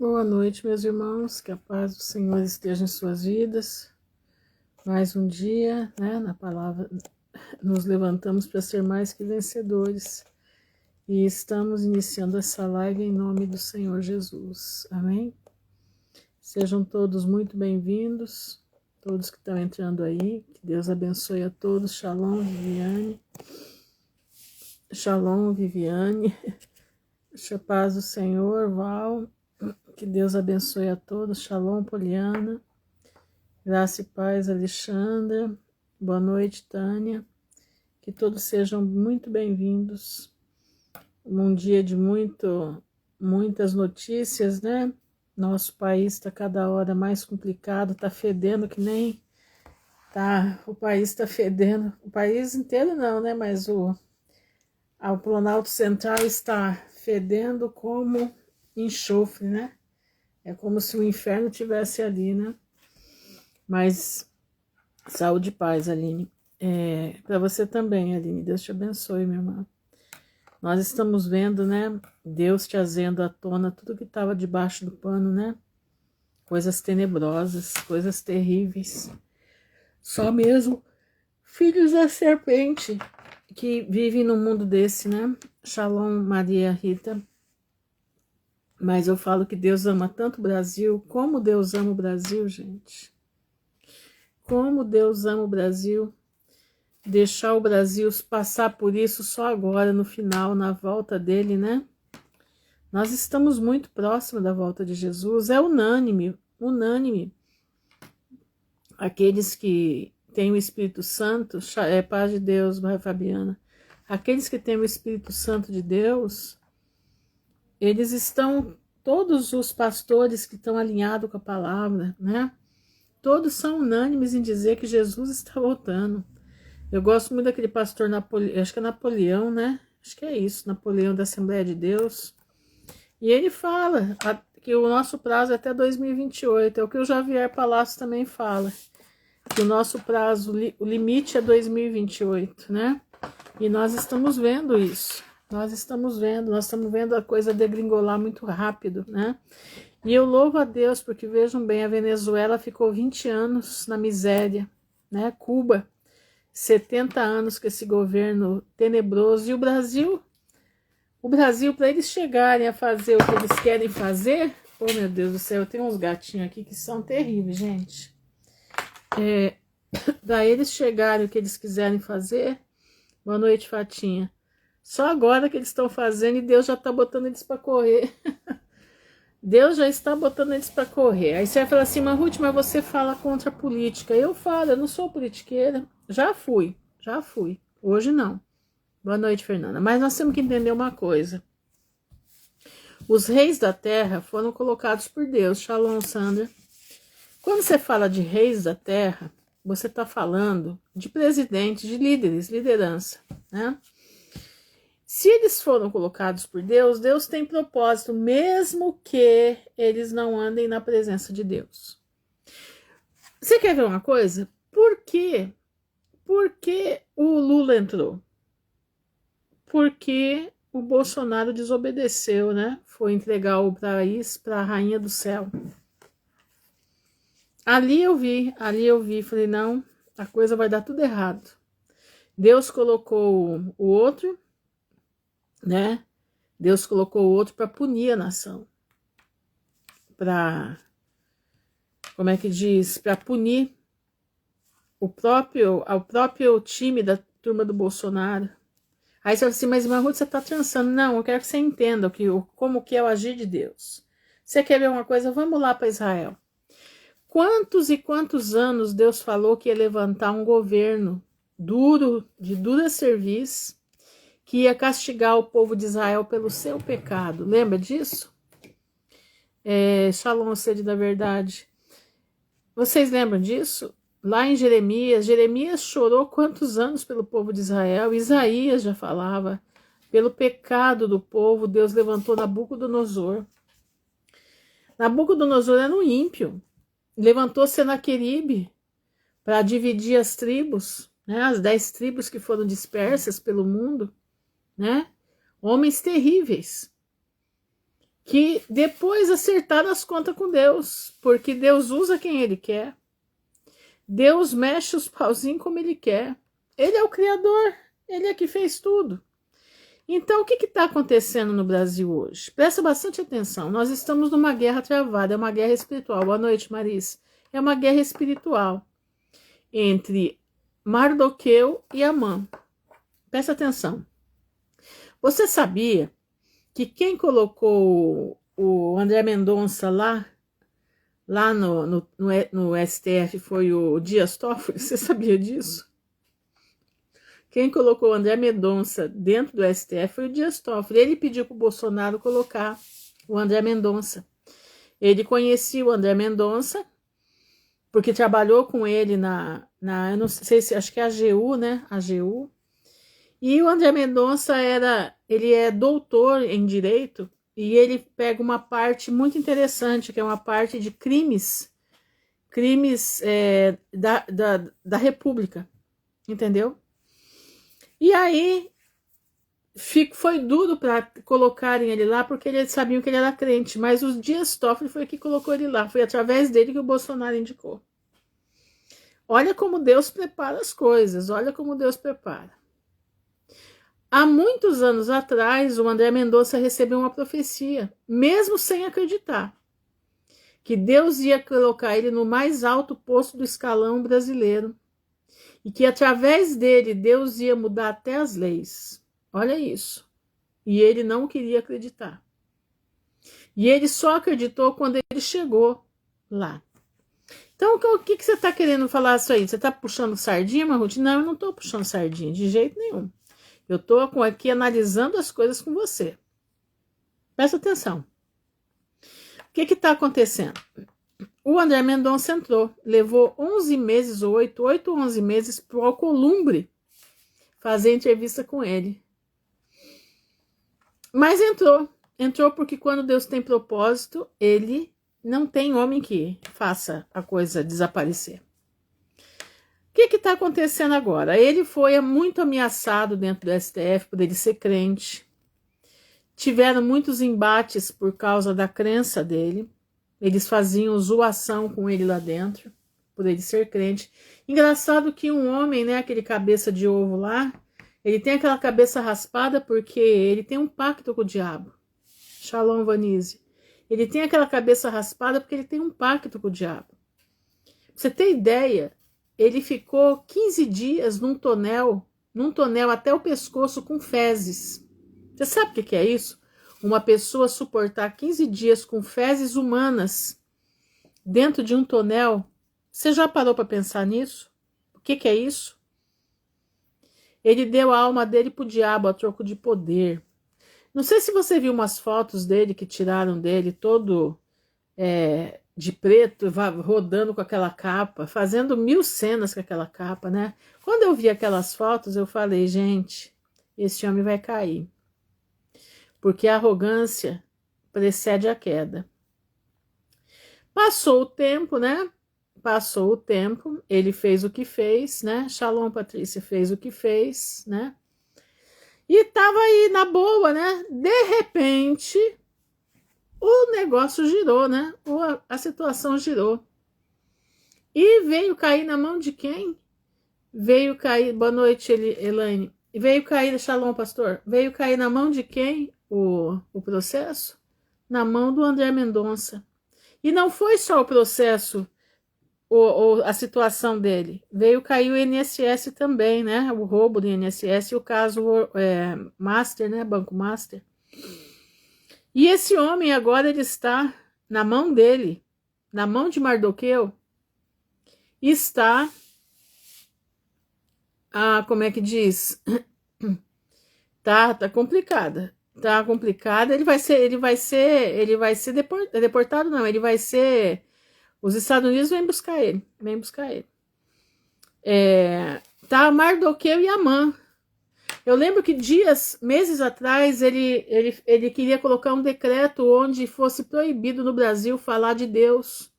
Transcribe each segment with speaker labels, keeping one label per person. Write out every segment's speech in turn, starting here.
Speaker 1: Boa noite, meus irmãos, que a paz do Senhor esteja em suas vidas. Mais um dia, né, na palavra, nos levantamos para ser mais que vencedores. E estamos iniciando essa live em nome do Senhor Jesus. Amém? Sejam todos muito bem-vindos, todos que estão entrando aí. Que Deus abençoe a todos. Shalom, Viviane. Shalom, Viviane. Paz do Senhor, Val. Que Deus abençoe a todos. Shalom, Poliana. Graça e paz, Alexandra. Boa noite, Tânia. Que todos sejam muito bem-vindos. Um dia de muitas notícias, né? Nosso país está cada hora mais complicado, está fedendo que nem... O país está fedendo. O país inteiro não, né? Mas o Planalto Central está fedendo como enxofre, né? É como se o inferno tivesse ali, né? Mas saúde e paz, Aline. Para você também, Aline. Deus te abençoe, minha irmã. Nós estamos vendo, né? Deus trazendo à tona tudo que estava debaixo do pano, né? Coisas tenebrosas, coisas terríveis. Só mesmo filhos da serpente que vivem num mundo desse, né? Shalom, Maria Rita. Mas eu falo que Deus ama tanto o Brasil. Como Deus ama o Brasil, gente. Como Deus ama o Brasil. Deixar o Brasil passar por isso só agora, no final, na volta dele, né? Nós estamos muito próximos da volta de Jesus. É unânime, unânime. Aqueles que têm o Espírito Santo, paz de Deus, Maria Fabiana. Aqueles que têm o Espírito Santo de Deus... Eles estão, todos os pastores que estão alinhados com a palavra, né? Todos são unânimes em dizer que Jesus está voltando. Eu gosto muito daquele pastor Napoleão, acho que é Napoleão, né? Acho que é isso, Napoleão da Assembleia de Deus. E ele fala que o nosso prazo é até 2028, é o que o Javier Palácio também fala. Que o nosso prazo, o limite é 2028, né? E nós estamos vendo isso. Nós estamos vendo a coisa degringolar muito rápido, né? E eu louvo a Deus, porque vejam bem, a Venezuela ficou 20 anos na miséria, né? Cuba, 70 anos com esse governo tenebroso. E o Brasil, para eles chegarem a fazer o que eles querem fazer, oh meu Deus do céu, eu tenho uns gatinhos aqui que são terríveis, gente. Para eles chegarem o que eles quiserem fazer, boa noite, Fatinha. Só agora que eles estão fazendo e Deus já está botando eles para correr. Deus já está botando eles para correr. Aí você vai falar assim, Ruth, mas você fala contra a política. Eu falo, eu não sou politiqueira. Já fui. Hoje não. Boa noite, Fernanda. Mas nós temos que entender uma coisa. Os reis da terra foram colocados por Deus. Shalom, Sandra. Quando você fala de reis da terra, você está falando de presidentes, de líderes, liderança, né? Se eles foram colocados por Deus, Deus tem propósito, mesmo que eles não andem na presença de Deus. Você quer ver uma coisa? Por que o Lula entrou? Porque o Bolsonaro desobedeceu, né? Foi entregar o país para a rainha do céu. Ali eu vi, falei, não, a coisa vai dar tudo errado. Deus colocou o outro, né? Deus colocou o outro para punir a nação. Para punir o próprio time da turma do Bolsonaro. Aí você fala assim, mas Ruth, você está trançando. Não, eu quero que você entenda como que é o agir de Deus. Você quer ver uma coisa? Vamos lá para Israel. Quantos e quantos anos Deus falou que ia levantar um governo de dura serviço, que ia castigar o povo de Israel pelo seu pecado. Lembra disso? Shalom, sede da verdade. Vocês lembram disso? Lá em Jeremias chorou quantos anos pelo povo de Israel? Isaías já falava. Pelo pecado do povo, Deus levantou Nabucodonosor. Nabucodonosor era um ímpio. Levantou Senaqueribe para dividir as tribos, né? As 10 tribos que foram dispersas pelo mundo, né? Homens terríveis. que depois acertaram as contas com Deus, porque Deus usa quem Ele quer, Deus mexe os pauzinhos como Ele quer, Ele é o Criador, Ele é que fez tudo. Então, o que está acontecendo no Brasil hoje? Presta bastante atenção, nós estamos numa guerra travada, é uma guerra espiritual. Boa noite, Marisa. É uma guerra espiritual entre Mardoqueu e Amã. Presta atenção. Você sabia que quem colocou o André Mendonça lá no STF foi o Dias Toffoli? Você sabia disso? Quem colocou o André Mendonça dentro do STF foi o Dias Toffoli. Ele pediu para o Bolsonaro colocar o André Mendonça. Ele conhecia o André Mendonça, porque trabalhou com ele eu não sei se, acho que é a AGU, né? A AGU. E o André Mendonça ele é doutor em Direito, e ele pega uma parte muito interessante, que é uma parte de crimes da República, entendeu? E aí foi duro para colocarem ele lá, porque eles sabiam que ele era crente, mas o Dias Toffoli foi que colocou ele lá, foi através dele que o Bolsonaro indicou. Olha como Deus prepara as coisas, olha como Deus prepara. Há muitos anos atrás, o André Mendonça recebeu uma profecia, mesmo sem acreditar, que Deus ia colocar ele no mais alto posto do escalão brasileiro, e que através dele Deus ia mudar até as leis. Olha isso. E ele não queria acreditar. E ele só acreditou quando ele chegou lá. Então, o que você está querendo falar isso aí? Você está puxando sardinha, Marruti? Não, eu não estou puxando sardinha, de jeito nenhum. Eu estou aqui analisando as coisas com você. Presta atenção. O que está acontecendo? O André Mendonça entrou, levou 11 meses, 8 ou 11 meses para o Alcolumbre fazer entrevista com ele. Mas entrou porque quando Deus tem propósito, ele não tem homem que faça a coisa desaparecer. O que está acontecendo agora? Ele foi muito ameaçado dentro do STF por ele ser crente. Tiveram muitos embates por causa da crença dele. Eles faziam zoação com ele lá dentro, por ele ser crente. Engraçado que um homem, né, aquele cabeça de ovo lá, ele tem aquela cabeça raspada porque ele tem um pacto com o diabo. Shalom, Vanise. Ele tem aquela cabeça raspada porque ele tem um pacto com o diabo. Pra você ter ideia, ele ficou 15 dias num tonel até o pescoço com fezes. Você sabe o que é isso? Uma pessoa suportar 15 dias com fezes humanas dentro de um tonel. Você já parou para pensar nisso? O que é isso? Ele deu a alma dele para o diabo a troco de poder. Não sei se você viu umas fotos dele que tiraram dele todo de preto, rodando com aquela capa, fazendo 1000 cenas com aquela capa, né? Quando eu vi aquelas fotos, eu falei, gente, esse homem vai cair. Porque a arrogância precede a queda. Passou o tempo, né? Passou o tempo, ele fez o que fez, né? Shalom, Patrícia, fez o que fez, né? E tava aí na boa, né? De repente, o negócio girou, né? A situação girou. E veio cair na mão de quem? Veio cair, boa noite, Elaine. Veio cair, Shalom, pastor. Veio cair na mão de quem? O processo? Na mão do André Mendonça. E não foi só o processo, a situação dele. Veio cair o INSS também, né? O roubo do INSS e o caso Master, né? Banco Master. E esse homem agora ele está na mão dele, na mão de Mardoqueu, está, como é que diz? Tá complicada. Tá complicada. Ele vai ser deportado, não, ele vai ser, os Estados Unidos vêm buscar ele. Tá Mardoqueu e Amã. Eu lembro que meses atrás, ele queria colocar um decreto onde fosse proibido no Brasil falar de Deus,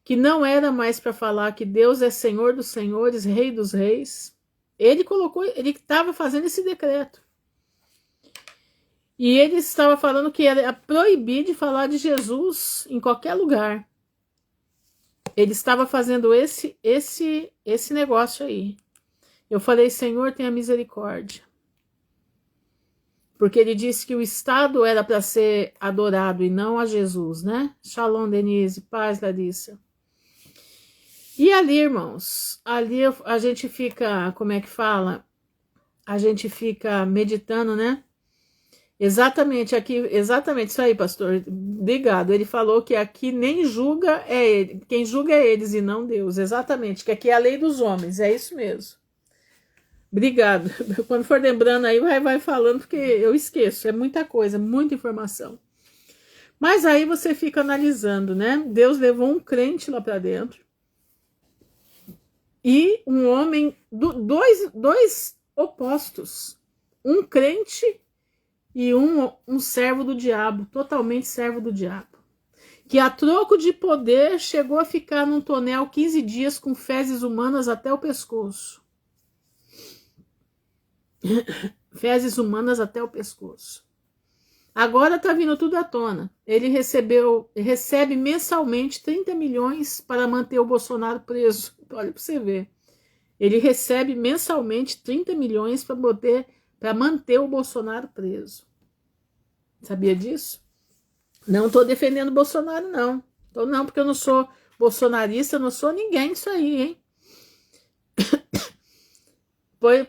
Speaker 1: que não era mais para falar que Deus é Senhor dos senhores, Rei dos reis. Ele estava fazendo esse decreto. E ele estava falando que era proibir de falar de Jesus em qualquer lugar. Ele estava fazendo esse negócio aí. Eu falei, Senhor, tenha misericórdia. Porque ele disse que o Estado era para ser adorado e não a Jesus, né? Shalom, Denise, paz, Larissa. E ali, irmãos, ali a gente fica, como é que fala? A gente fica meditando, né? Exatamente, aqui, exatamente isso aí, pastor. Obrigado. Ele falou que aqui nem julga é ele, quem julga é eles e não Deus. Exatamente, que aqui é a lei dos homens, é isso mesmo. Obrigado. Quando for lembrando aí, vai falando, porque eu esqueço. É muita coisa, muita informação. Mas aí você fica analisando, né? Deus levou um crente lá para dentro. E um homem, dois opostos. Um crente e um servo do diabo, totalmente servo do diabo. Que a troco de poder chegou a ficar num tonel 15 dias com fezes humanas até o pescoço. Fezes humanas até o pescoço. Agora tá vindo tudo à tona. Ele recebe mensalmente 30 milhões para manter o Bolsonaro preso. Olha para você ver. Ele recebe mensalmente 30 milhões para manter o Bolsonaro preso. Sabia disso? Não tô defendendo o Bolsonaro, não. Não, porque eu não sou bolsonarista, não sou ninguém isso aí, hein?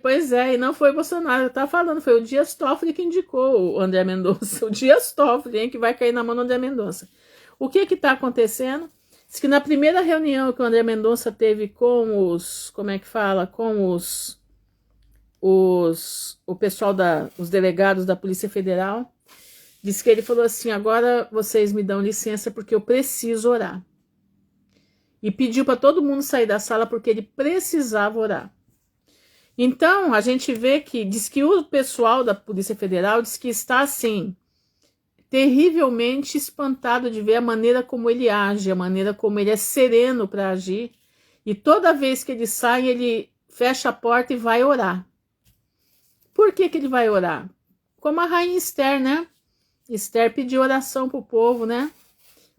Speaker 1: Pois é, e não foi Bolsonaro, eu tava falando, foi o Dias Toffoli que indicou o André Mendonça, o Dias Toffoli, hein, que vai cair na mão do André Mendonça. O que tá acontecendo? Diz que na primeira reunião que o André Mendonça teve com os, como é que fala, com o pessoal os delegados da Polícia Federal, diz que ele falou assim, agora vocês me dão licença porque eu preciso orar. E pediu para todo mundo sair da sala porque ele precisava orar. Então, a gente vê que, diz que o pessoal da Polícia Federal diz que está, assim, terrivelmente espantado de ver a maneira como ele age, a maneira como ele é sereno para agir. E toda vez que ele sai, ele fecha a porta e vai orar. Por que ele vai orar? Como a rainha Esther, né? Esther pediu oração para o povo, né?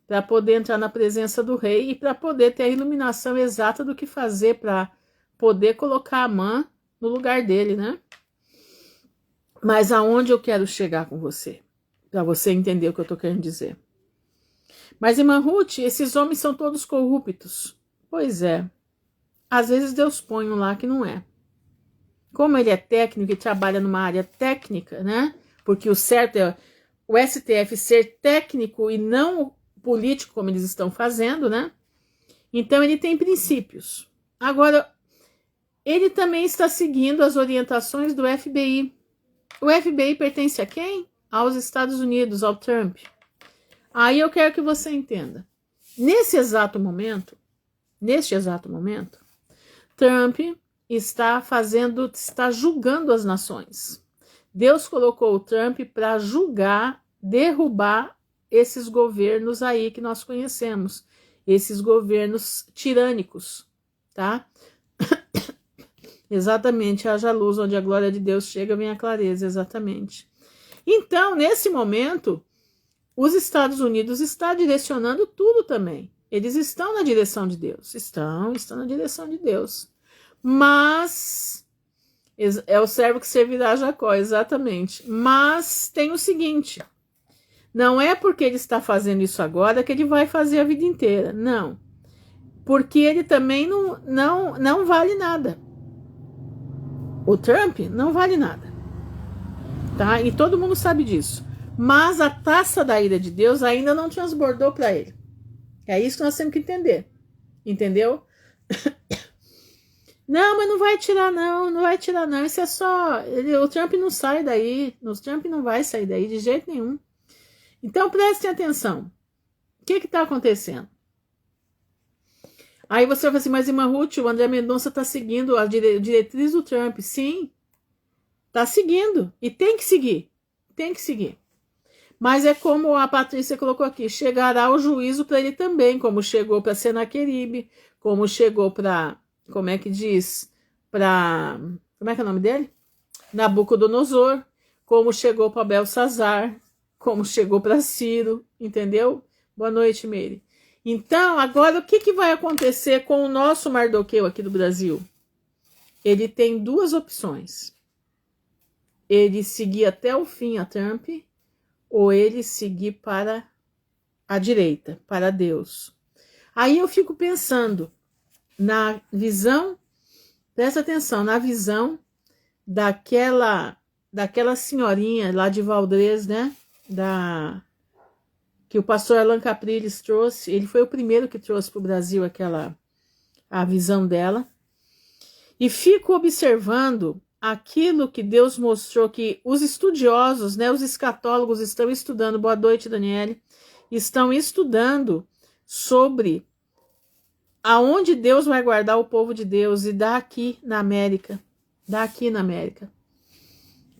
Speaker 1: Para poder entrar na presença do rei e para poder ter a iluminação exata do que fazer para poder colocar Amã no lugar dele, né? Mas aonde eu quero chegar com você? Para você entender o que eu tô querendo dizer. Mas, irmã Ruth, esses homens são todos corruptos. Pois é. Às vezes Deus põe um lá que não é. Como ele é técnico e trabalha numa área técnica, né? Porque o certo é o STF ser técnico e não político, como eles estão fazendo, né? Então ele tem princípios. Agora, ele também está seguindo as orientações do FBI. O FBI pertence a quem? Aos Estados Unidos, ao Trump. Aí eu quero que você entenda. Neste exato momento, Trump está julgando as nações. Deus colocou o Trump para julgar, derrubar esses governos aí que nós conhecemos, esses governos tirânicos, tá? Exatamente, haja luz, onde a glória de Deus chega, vem a clareza, exatamente. Então, nesse momento, os Estados Unidos estão direcionando tudo também. Eles estão na direção de Deus, estão na direção de Deus. Mas, é o servo que servirá a Jacó, exatamente. Mas tem o seguinte, não é porque ele está fazendo isso agora que ele vai fazer a vida inteira, não. Porque ele também não vale nada. O Trump não vale nada, tá? E todo mundo sabe disso. Mas a taça da ira de Deus ainda não transbordou para ele. É isso que nós temos que entender. Entendeu? Não, mas não vai tirar não. Isso é só... o Trump não sai daí. O Trump não vai sair daí de jeito nenhum. Então prestem atenção. O que está acontecendo? Aí você vai falar assim, mas irmã Ruth, o André Mendonça está seguindo a diretriz do Trump. Sim, está seguindo. E tem que seguir. Tem que seguir. Mas é como a Patrícia colocou aqui, chegará o juízo para ele também, como chegou para Senaqueribe, como chegou para, como é que diz? Para, como é que é o nome dele? Nabucodonosor. como chegou para Belsazar, como chegou para Ciro, entendeu? Boa noite, Meire. Então, agora o que vai acontecer com o nosso Mardoqueu aqui do Brasil? Ele tem duas opções. Ele seguir até o fim a Trump, ou ele seguir para a direita, para Deus. Aí eu fico pensando na visão, presta atenção, na visão daquela senhorinha lá de Valdrez, né? Que o pastor Alan Capriles trouxe. Ele foi o primeiro que trouxe para o Brasil a visão dela. E fico observando aquilo que Deus mostrou, que os estudiosos, né, os escatólogos estão estudando, boa noite, Daniele, estão estudando sobre aonde Deus vai guardar o povo de Deus e daqui na América.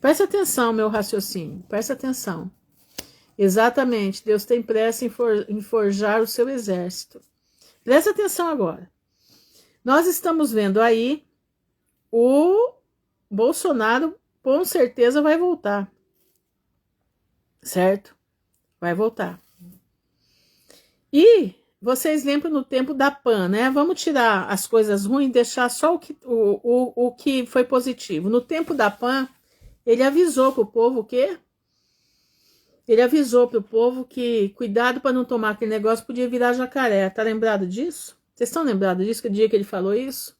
Speaker 1: Presta atenção, meu raciocínio, presta atenção. Exatamente, Deus tem pressa em forjar o seu exército. Presta atenção agora. Nós estamos vendo aí o Bolsonaro com certeza vai voltar. Certo? Vai voltar. E vocês lembram no tempo da PAN, né? Vamos tirar as coisas ruins e deixar só o que foi positivo. No tempo da PAN, ele avisou para o povo o quê? Ele avisou para o povo que cuidado para não tomar aquele negócio, podia virar jacaré. Tá lembrado disso? Vocês estão lembrados disso? Que dia que ele falou isso?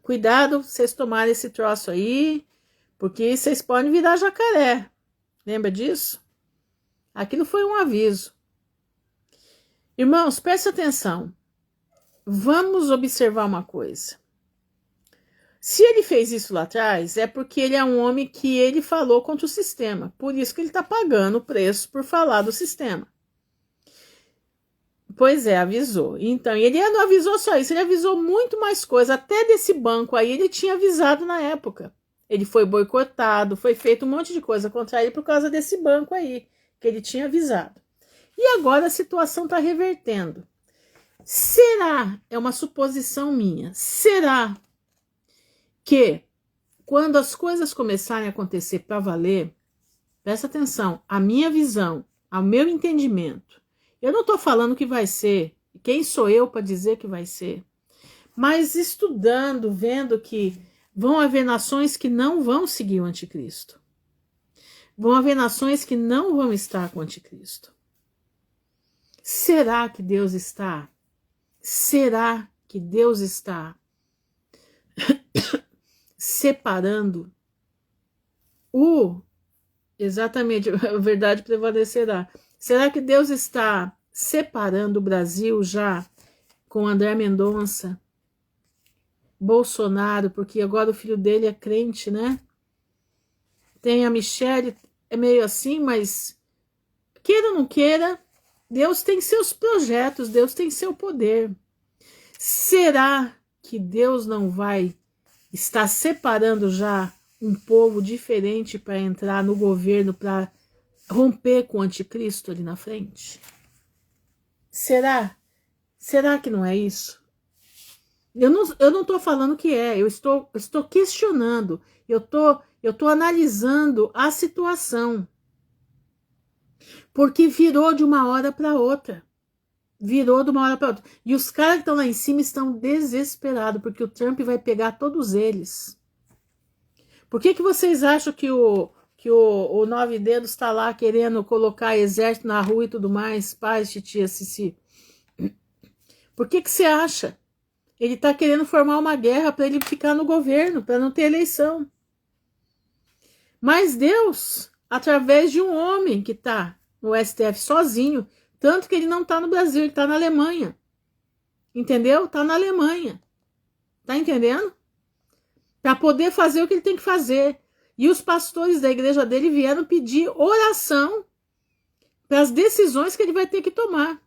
Speaker 1: Cuidado vocês tomarem esse troço aí, porque vocês podem virar jacaré. Lembra disso? Aquilo foi um aviso. Irmãos, presta atenção. Vamos observar uma coisa. Se ele fez isso lá atrás, é porque ele é um homem que ele falou contra o sistema. Por isso que ele está pagando o preço por falar do sistema. Pois é, avisou. Então, ele não avisou só isso, ele avisou muito mais coisa. Até desse banco aí, ele tinha avisado na época. Ele foi boicotado, foi feito um monte de coisa contra ele por causa desse banco aí, que ele tinha avisado. E agora a situação está revertendo. Será, é uma suposição minha, será que quando as coisas começarem a acontecer para valer, presta atenção, a minha visão, ao meu entendimento, eu não estou falando que vai ser, quem sou eu para dizer que vai ser, mas estudando, vendo que vão haver nações que não vão seguir o anticristo. Vão haver nações que não vão estar com o anticristo. Será que Deus está? Será que Deus está separando exatamente, a verdade prevalecerá. Será que Deus está separando o Brasil já com André Mendonça, Bolsonaro, porque agora o filho dele é crente, né? Tem a Michelle, é meio assim, mas queira ou não queira, Deus tem seus projetos, Deus tem seu poder. Será que Deus não vai estar separando já um povo diferente para entrar no governo, para romper com o anticristo ali na frente? Será? Será que não é isso? Eu não estou falando que é, eu estou questionando, eu tô analisando a situação. Porque virou de uma hora para outra. Virou de uma hora para outra. E os caras que estão lá em cima estão desesperados, porque o Trump vai pegar todos eles. Por que vocês acham que o Nove Dedos está lá querendo colocar exército na rua e tudo mais? Paz, titia Cici. Por que você acha? Ele está querendo formar uma guerra para ele ficar no governo, para não ter eleição. Mas Deus, através de um homem que está no STF sozinho, tanto que ele não está no Brasil, ele está na Alemanha. Entendeu? Está na Alemanha. Tá entendendo? Para poder fazer o que ele tem que fazer. E os pastores da igreja dele vieram pedir oração para as decisões que ele vai ter que tomar.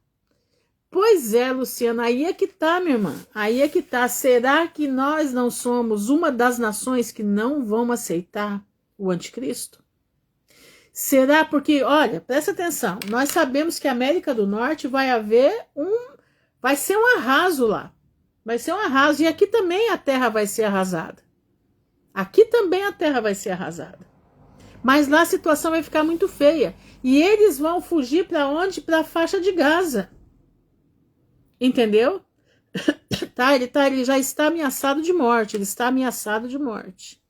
Speaker 1: Pois é, Luciana, aí é que tá, minha irmã. Aí é que tá. Será que nós não somos uma das nações que não vão aceitar o anticristo? Será? Porque, olha, presta atenção. Nós sabemos que a América do Norte vai ser um arraso lá. Vai ser um arraso. E aqui também a terra vai ser arrasada. Aqui também a terra vai ser arrasada. Mas lá a situação vai ficar muito feia. E eles vão fugir para onde? Para a faixa de Gaza. Entendeu? Ele já está ameaçado de morte. Ele está ameaçado de morte.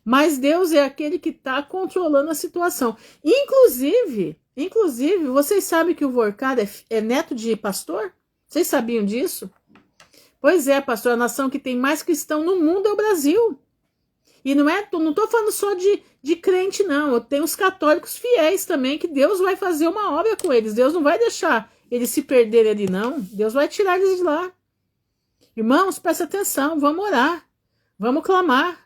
Speaker 1: Mas Deus é aquele que está controlando a situação. Inclusive, vocês sabem que o Vorkar é neto de pastor? Vocês sabiam disso? Pois é, pastor, a nação que tem mais cristão no mundo é o Brasil. E não estou falando só de crente, não. Tem os católicos fiéis também, que Deus vai fazer uma obra com eles. Deus não vai deixar eles se perderem ali, não. Deus vai tirar eles de lá. Irmãos, presta atenção, vamos orar. Vamos clamar.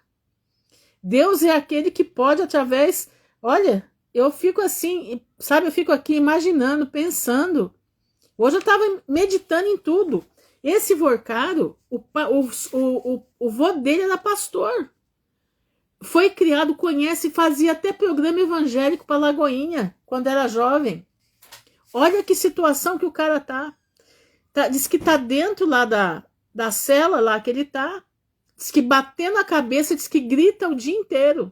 Speaker 1: Deus é aquele que pode através... Olha, eu fico assim, sabe? Eu fico aqui imaginando, pensando. Hoje eu estava meditando em tudo. Esse Vorkaro, o vô dele era pastor. Foi criado, conhece, fazia até programa evangélico para Lagoinha, quando era jovem. Olha que situação que o cara tá. Diz que tá dentro lá da cela lá que ele tá. Diz que batendo a cabeça, diz que grita o dia inteiro.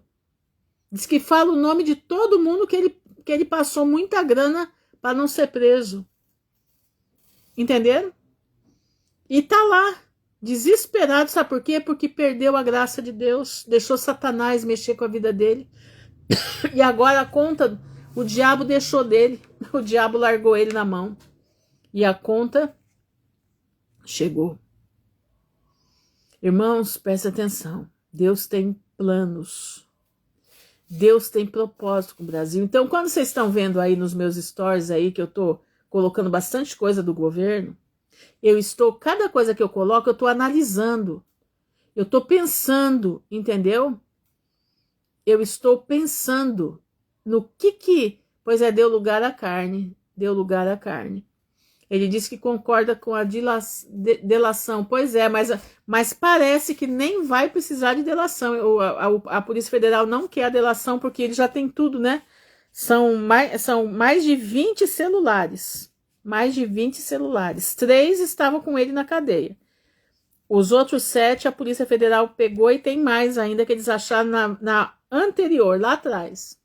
Speaker 1: Diz que fala o nome de todo mundo que ele passou muita grana para não ser preso. Entenderam? E tá lá, desesperado, sabe por quê? Porque perdeu a graça de Deus, deixou Satanás mexer com a vida dele. E agora a conta, o diabo deixou dele, o diabo largou ele na mão. E a conta chegou. Irmãos, prestem atenção. Deus tem planos. Deus tem propósito com o Brasil. Então, quando vocês estão vendo aí nos meus stories aí, que eu tô colocando bastante coisa do governo, cada coisa que eu coloco, eu estou analisando. Eu estou pensando, entendeu? Eu estou pensando no que pois deu lugar à carne. Deu lugar à carne. Ele disse que concorda com a delação. Pois é, mas parece que nem vai precisar de delação. A Polícia Federal não quer a delação porque ele já tem tudo, né? São mais de 20 celulares. Mais de 20 celulares. 3 estavam com ele na cadeia. Os outros 7 a Polícia Federal pegou e tem mais ainda que eles acharam na anterior, lá atrás.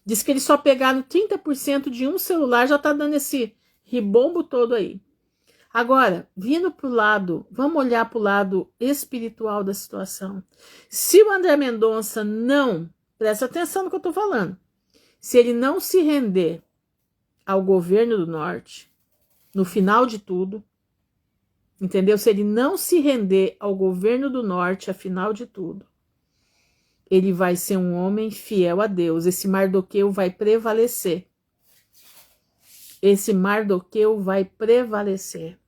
Speaker 1: Diz que eles só pegaram 30% de um celular, já tá dando esse ribombo todo aí. Agora, vindo pro lado, vamos olhar pro lado espiritual da situação. Se o André Mendonça não, presta atenção no que eu tô falando, se ele não se render ao governo do Norte, no final de tudo, entendeu? Se ele não se render ao governo do Norte, afinal de tudo, ele vai ser um homem fiel a Deus. Esse Mardoqueu vai prevalecer. Esse Mardoqueu vai prevalecer.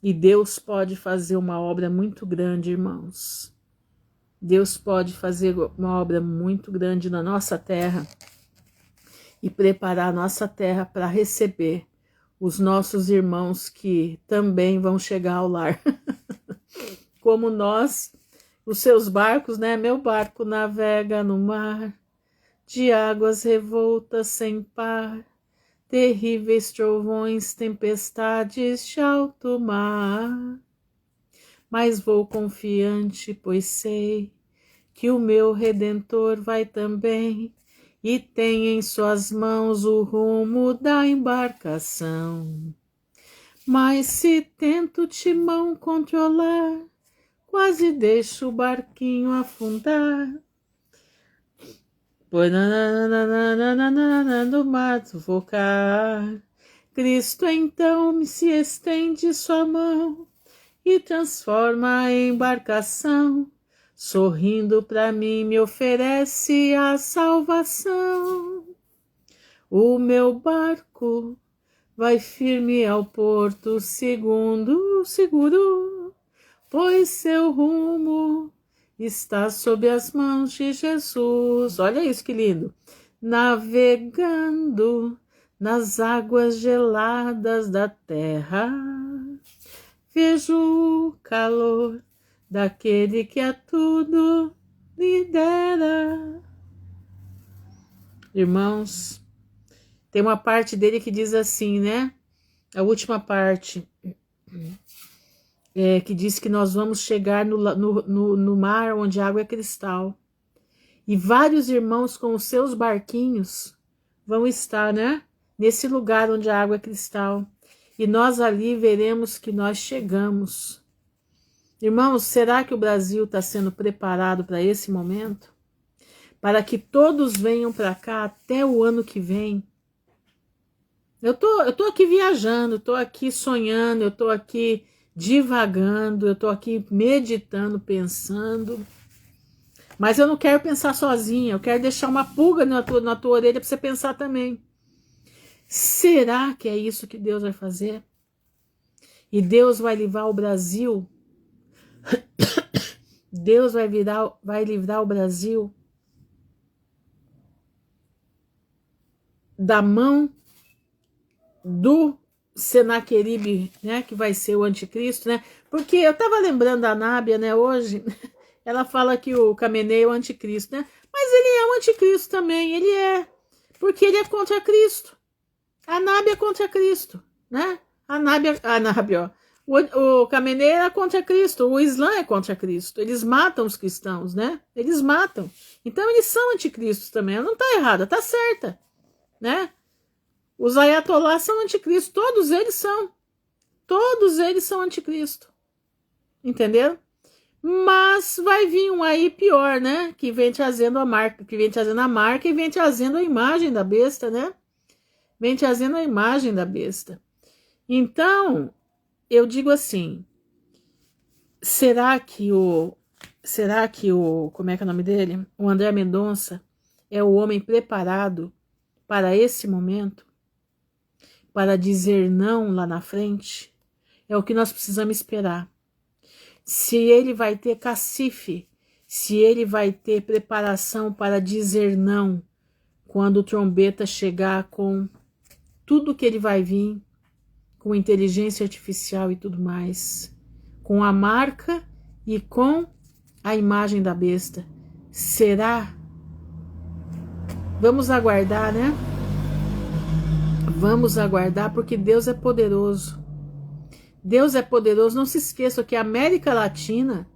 Speaker 1: E Deus pode fazer uma obra muito grande, irmãos. Deus pode fazer uma obra muito grande na nossa terra e preparar a nossa terra para receber os nossos irmãos que também vão chegar ao lar. Como nós, os seus barcos, né? Meu barco navega no mar, de águas revoltas sem par, terríveis trovões, tempestades de alto mar. Mas vou confiante, pois sei que o meu Redentor vai também e tem em suas mãos o rumo da embarcação. Mas se tento o timão controlar, quase deixo o barquinho afundar. Pois no mar sufocar, Cristo então se estende sua mão e transforma a embarcação, sorrindo para mim me oferece a salvação. O meu barco vai firme ao porto seguro, pois seu rumo está sob as mãos de Jesus. Olha isso que lindo. Navegando nas águas geladas da terra, vejo o calor daquele que a tudo lidera. Irmãos, tem uma parte dele que diz assim, né? A última parte, que diz que nós vamos chegar no mar onde a água é cristal. E vários irmãos com os seus barquinhos vão estar, né? Nesse lugar onde a água é cristal. E nós ali veremos que nós chegamos. Irmãos, será que o Brasil está sendo preparado para esse momento? Para que todos venham para cá até o ano que vem? Eu tô aqui viajando, eu tô aqui sonhando, eu tô aqui divagando, eu tô aqui meditando, pensando. Mas eu não quero pensar sozinha, eu quero deixar uma pulga na tua orelha para você pensar também. Será que é isso que Deus vai fazer? E Deus vai livrar o Brasil? Deus vai livrar o Brasil da mão do Senaqueribe, né, que vai ser o anticristo, né? Porque eu estava lembrando da Nábia, né, hoje, ela fala que o Khamenei é o anticristo, né? Mas ele é o anticristo também, ele é, porque ele é contra Cristo. A Nábia é contra Cristo, né? A Nábia, ó. O Khamenei era contra Cristo, o Islã é contra Cristo. Eles matam os cristãos, né? Eles matam. Então eles são anticristos também. Ela não está errada, está certa, né? Os ayatolás são anticristo, todos eles são. Todos eles são anticristo. Entenderam? Mas vai vir um aí pior, né? Que vem trazendo a marca, que vem trazendo a marca e vem trazendo a imagem da besta, né? Vem trazendo a imagem da besta. Então, eu digo assim, será que o, como é que é o nome dele? O André Mendonça é o homem preparado para esse momento? Para dizer não lá na frente? É o que nós precisamos esperar. Se ele vai ter cacife, se ele vai ter preparação para dizer não quando o trombeta chegar com tudo que ele vai vir, com inteligência artificial e tudo mais, com a marca e com a imagem da besta. Será? Vamos aguardar, né? Vamos aguardar, porque Deus é poderoso. Deus é poderoso. Não se esqueça que a América Latina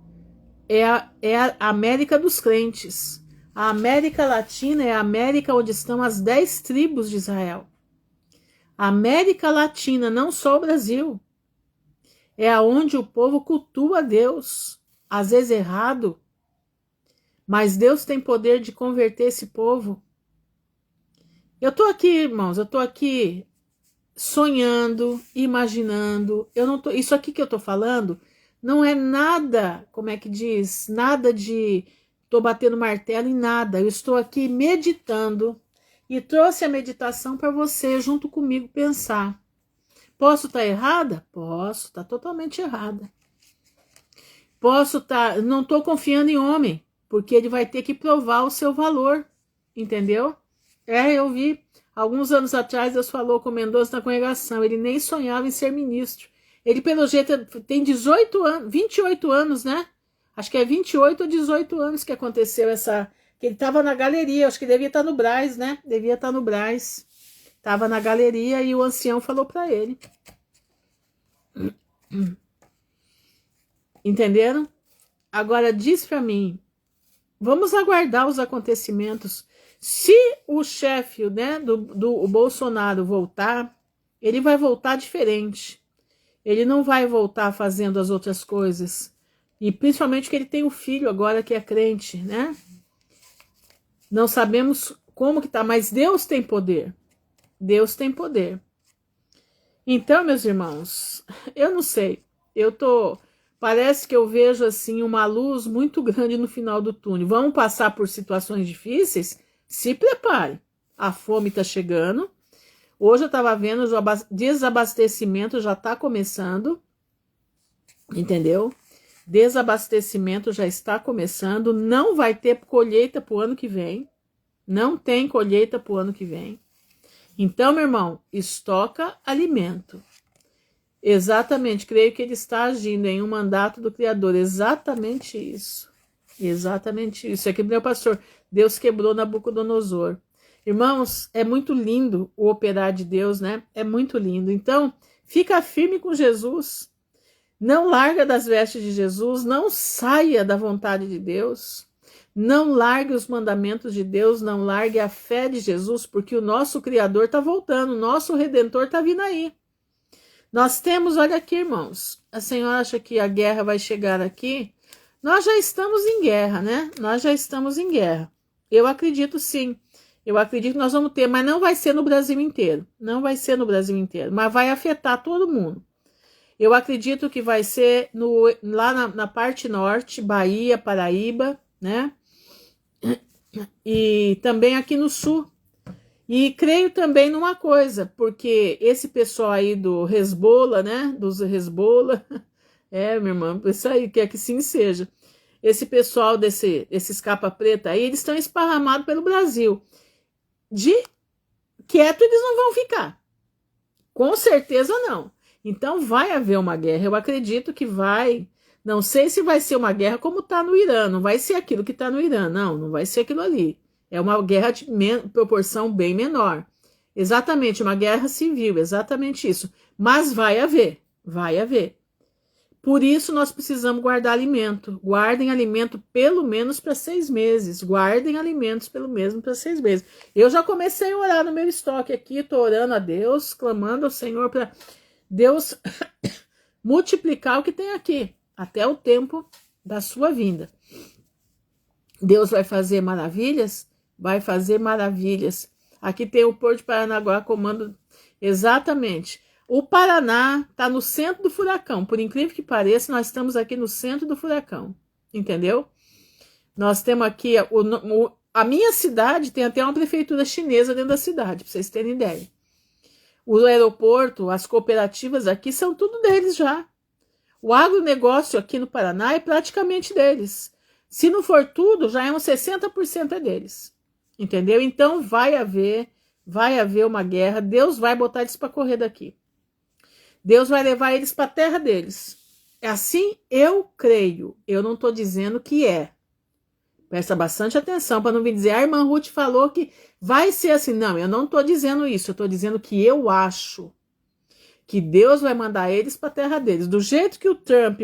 Speaker 1: é a América dos crentes. A América Latina é a América onde estão as 10 tribos de Israel. A América Latina, não só o Brasil, é aonde o povo cultua a Deus, às vezes errado, mas Deus tem poder de converter esse povo. Eu tô aqui, irmãos, eu tô aqui sonhando, imaginando. Isso aqui que eu tô falando não é nada, como é que diz, nada de tô batendo martelo em nada. Eu estou aqui meditando. E trouxe a meditação para você, junto comigo, pensar. Posso estar errada? Posso, está totalmente errada. Posso estar... Não estou confiando em homem, porque ele vai ter que provar o seu valor, entendeu? Eu vi, alguns anos atrás, Deus falou com o Mendonça na congregação, ele nem sonhava em ser ministro. Ele, pelo jeito, tem 18 anos, 28 anos, né? Acho que é 28 ou 18 anos que aconteceu essa... Ele estava na galeria, acho que devia estar no Brás, né? Devia estar no Brás. Estava na galeria e o ancião falou para ele. Entenderam? Agora diz para mim, vamos aguardar os acontecimentos. Se o chefe, né, do Bolsonaro voltar, ele vai voltar diferente. Ele não vai voltar fazendo as outras coisas. E principalmente que ele tem um filho agora que é crente, né? Não sabemos como que tá, mas Deus tem poder. Deus tem poder. Então, meus irmãos, eu não sei. Parece que eu vejo assim uma luz muito grande no final do túnel. Vamos passar por situações difíceis? Se prepare. A fome está chegando. Hoje eu estava vendo, o desabastecimento já está começando. Entendeu? Desabastecimento já está começando, não vai ter colheita para o ano que vem, não tem colheita para o ano que vem. Então, meu irmão, estoca alimento. Exatamente, creio que ele está agindo em um mandato do Criador, exatamente isso. Exatamente isso. É que meu pastor, Deus quebrou Nabucodonosor. Irmãos, é muito lindo o operar de Deus, né? É muito lindo. Então, fica firme com Jesus. Não larga das vestes de Jesus, não saia da vontade de Deus, Não largue os mandamentos de Deus, não largue a fé de Jesus, porque o nosso Criador está voltando, o nosso Redentor está vindo aí. Nós temos, olha aqui, irmãos, a senhora acha que a guerra vai chegar aqui? Nós já estamos em guerra, né? Nós já estamos em guerra. Eu acredito sim. Eu acredito que nós vamos ter, mas não vai ser no Brasil inteiro. Não vai ser no Brasil inteiro, mas vai afetar todo mundo. Eu acredito que vai ser lá na parte norte, Bahia, Paraíba, né? E também aqui no sul. E creio também numa coisa, porque esse pessoal aí do Hezbollah, né? Dos Hezbollah, meu irmão, isso aí, quer que sim seja. Esse pessoal desses capa preta aí, eles estão esparramados pelo Brasil. De quieto eles não vão ficar. Com certeza não. Então vai haver uma guerra. Eu acredito que vai. Não sei se vai ser uma guerra como está no Irã. Não vai ser aquilo que está no Irã. Não, não vai ser aquilo ali. É uma guerra de proporção bem menor. Exatamente, uma guerra civil, exatamente isso. Mas vai haver, vai haver. Por isso nós precisamos guardar alimento. Guardem alimento pelo menos para 6 meses. Guardem alimentos pelo menos para 6 meses. Eu já comecei a orar no meu estoque aqui. Estou orando a Deus, clamando ao Senhor para Deus multiplicar o que tem aqui. Até o tempo da sua vinda. Deus vai fazer maravilhas? Vai fazer maravilhas. Aqui tem o Porto de Paranaguá, comando exatamente. O Paraná está no centro do furacão. Por incrível que pareça, nós estamos aqui no centro do furacão. Entendeu? Nós temos aqui... A minha cidade tem até uma prefeitura chinesa dentro da cidade, para vocês terem ideia. O aeroporto, as cooperativas aqui são tudo deles já. O agronegócio aqui no Paraná é praticamente deles. Se não for tudo, já é uns 60% deles. Entendeu? Então vai haver uma guerra. Deus vai botar eles para correr daqui. Deus vai levar eles para a terra deles. É assim eu creio. Eu não estou dizendo que é. Presta bastante atenção para não vir dizer, a irmã Ruth falou que vai ser assim. Não, eu não estou dizendo isso. Eu estou dizendo que eu acho que Deus vai mandar eles para a terra deles. Do jeito que o Trump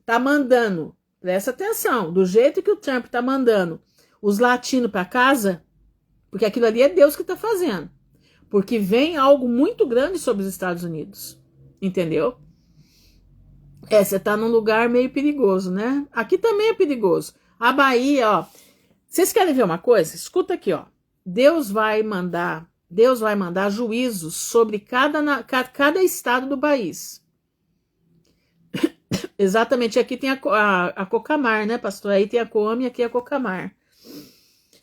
Speaker 1: tá mandando, presta atenção, do jeito que o Trump tá mandando os latinos para casa, porque aquilo ali é Deus que tá fazendo. Porque vem algo muito grande sobre os Estados Unidos. Entendeu? Você tá num lugar meio perigoso, né? Aqui também é perigoso. A Bahia, ó. Vocês querem ver uma coisa? Escuta aqui, ó. Deus vai mandar juízos sobre cada estado do país. Exatamente, aqui tem a Cocamar, né, pastor? Aí tem a Coame e aqui a Cocamar.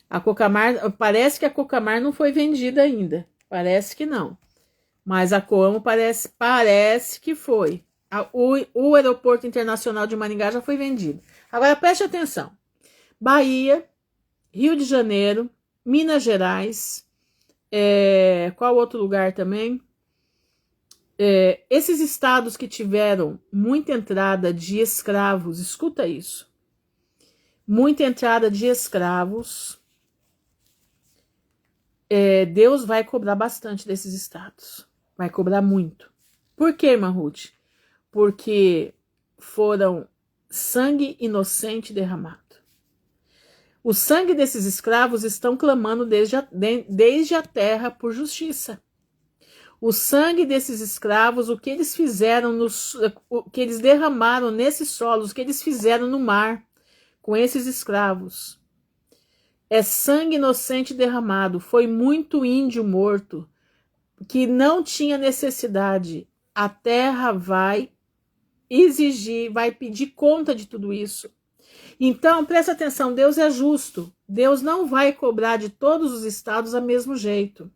Speaker 1: A Cocamar, parece que a Cocamar não foi vendida ainda. Parece que não. Mas a Coamo parece que foi. O aeroporto internacional de Maringá já foi vendido. Agora preste atenção. Bahia, Rio de Janeiro, Minas Gerais, qual outro lugar também? Esses estados que tiveram muita entrada de escravos, escuta isso. Muita entrada de escravos. Deus vai cobrar bastante desses estados. Vai cobrar muito. Por quê, irmã Ruth? Porque foram sangue inocente derramado. O sangue desses escravos estão clamando desde a terra por justiça. O sangue desses escravos, o que eles fizeram, o que eles derramaram nesses solos, o que eles fizeram no mar com esses escravos. É sangue inocente derramado. Foi muito índio morto que não tinha necessidade. A terra vai exigir, vai pedir conta de tudo isso. Então, presta atenção, Deus é justo. Deus não vai cobrar de todos os estados do mesmo jeito.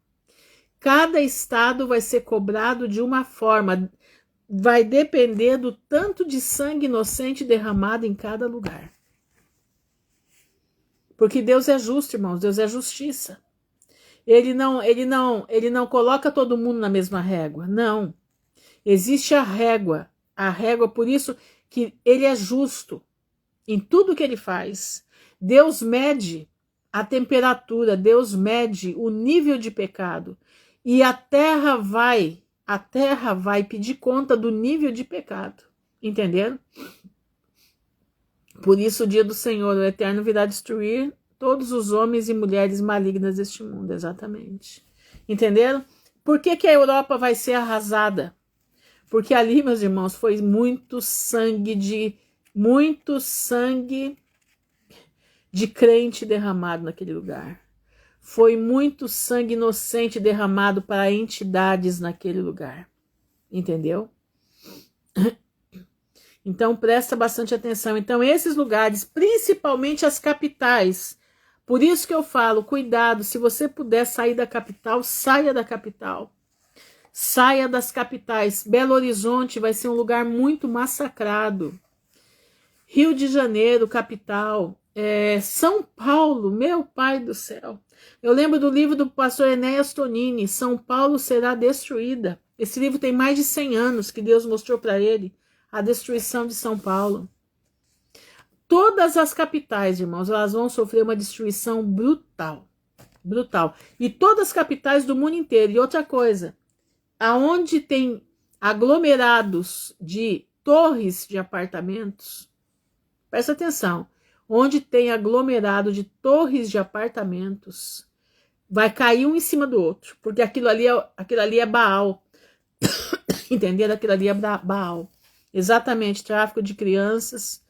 Speaker 1: Cada estado vai ser cobrado de uma forma. Vai depender do tanto de sangue inocente derramado em cada lugar. Porque Deus é justo, irmãos. Deus é justiça. Ele não coloca todo mundo na mesma régua. Não. Existe a régua. A régua, por isso que ele é justo em tudo que ele faz. Deus mede a temperatura, Deus mede o nível de pecado. E a terra vai pedir conta do nível de pecado. Entenderam? Por isso o dia do Senhor, o Eterno, virá destruir todos os homens e mulheres malignas deste mundo, exatamente. Entenderam? Por que a Europa vai ser arrasada? Porque ali, meus irmãos, foi muito sangue de crente derramado naquele lugar. Foi muito sangue inocente derramado para entidades naquele lugar. Entendeu? Então, presta bastante atenção. Então, esses lugares, principalmente as capitais, por isso que eu falo, cuidado, se você puder sair da capital, saia da capital. Saia das capitais. Belo Horizonte vai ser um lugar muito massacrado. Rio de Janeiro, capital. São Paulo, meu pai do céu. Eu lembro do livro do pastor Enéas Tonini, São Paulo será destruída. Esse livro tem mais de 100 anos que Deus mostrou para ele a destruição de São Paulo. Todas as capitais, irmãos, elas vão sofrer uma destruição brutal. Brutal. E todas as capitais do mundo inteiro. E outra coisa, aonde tem aglomerados de torres de apartamentos, presta atenção, onde tem aglomerado de torres de apartamentos, vai cair um em cima do outro, porque aquilo ali é Baal. Entenderam? Aquilo ali é Baal. Exatamente, tráfico de crianças.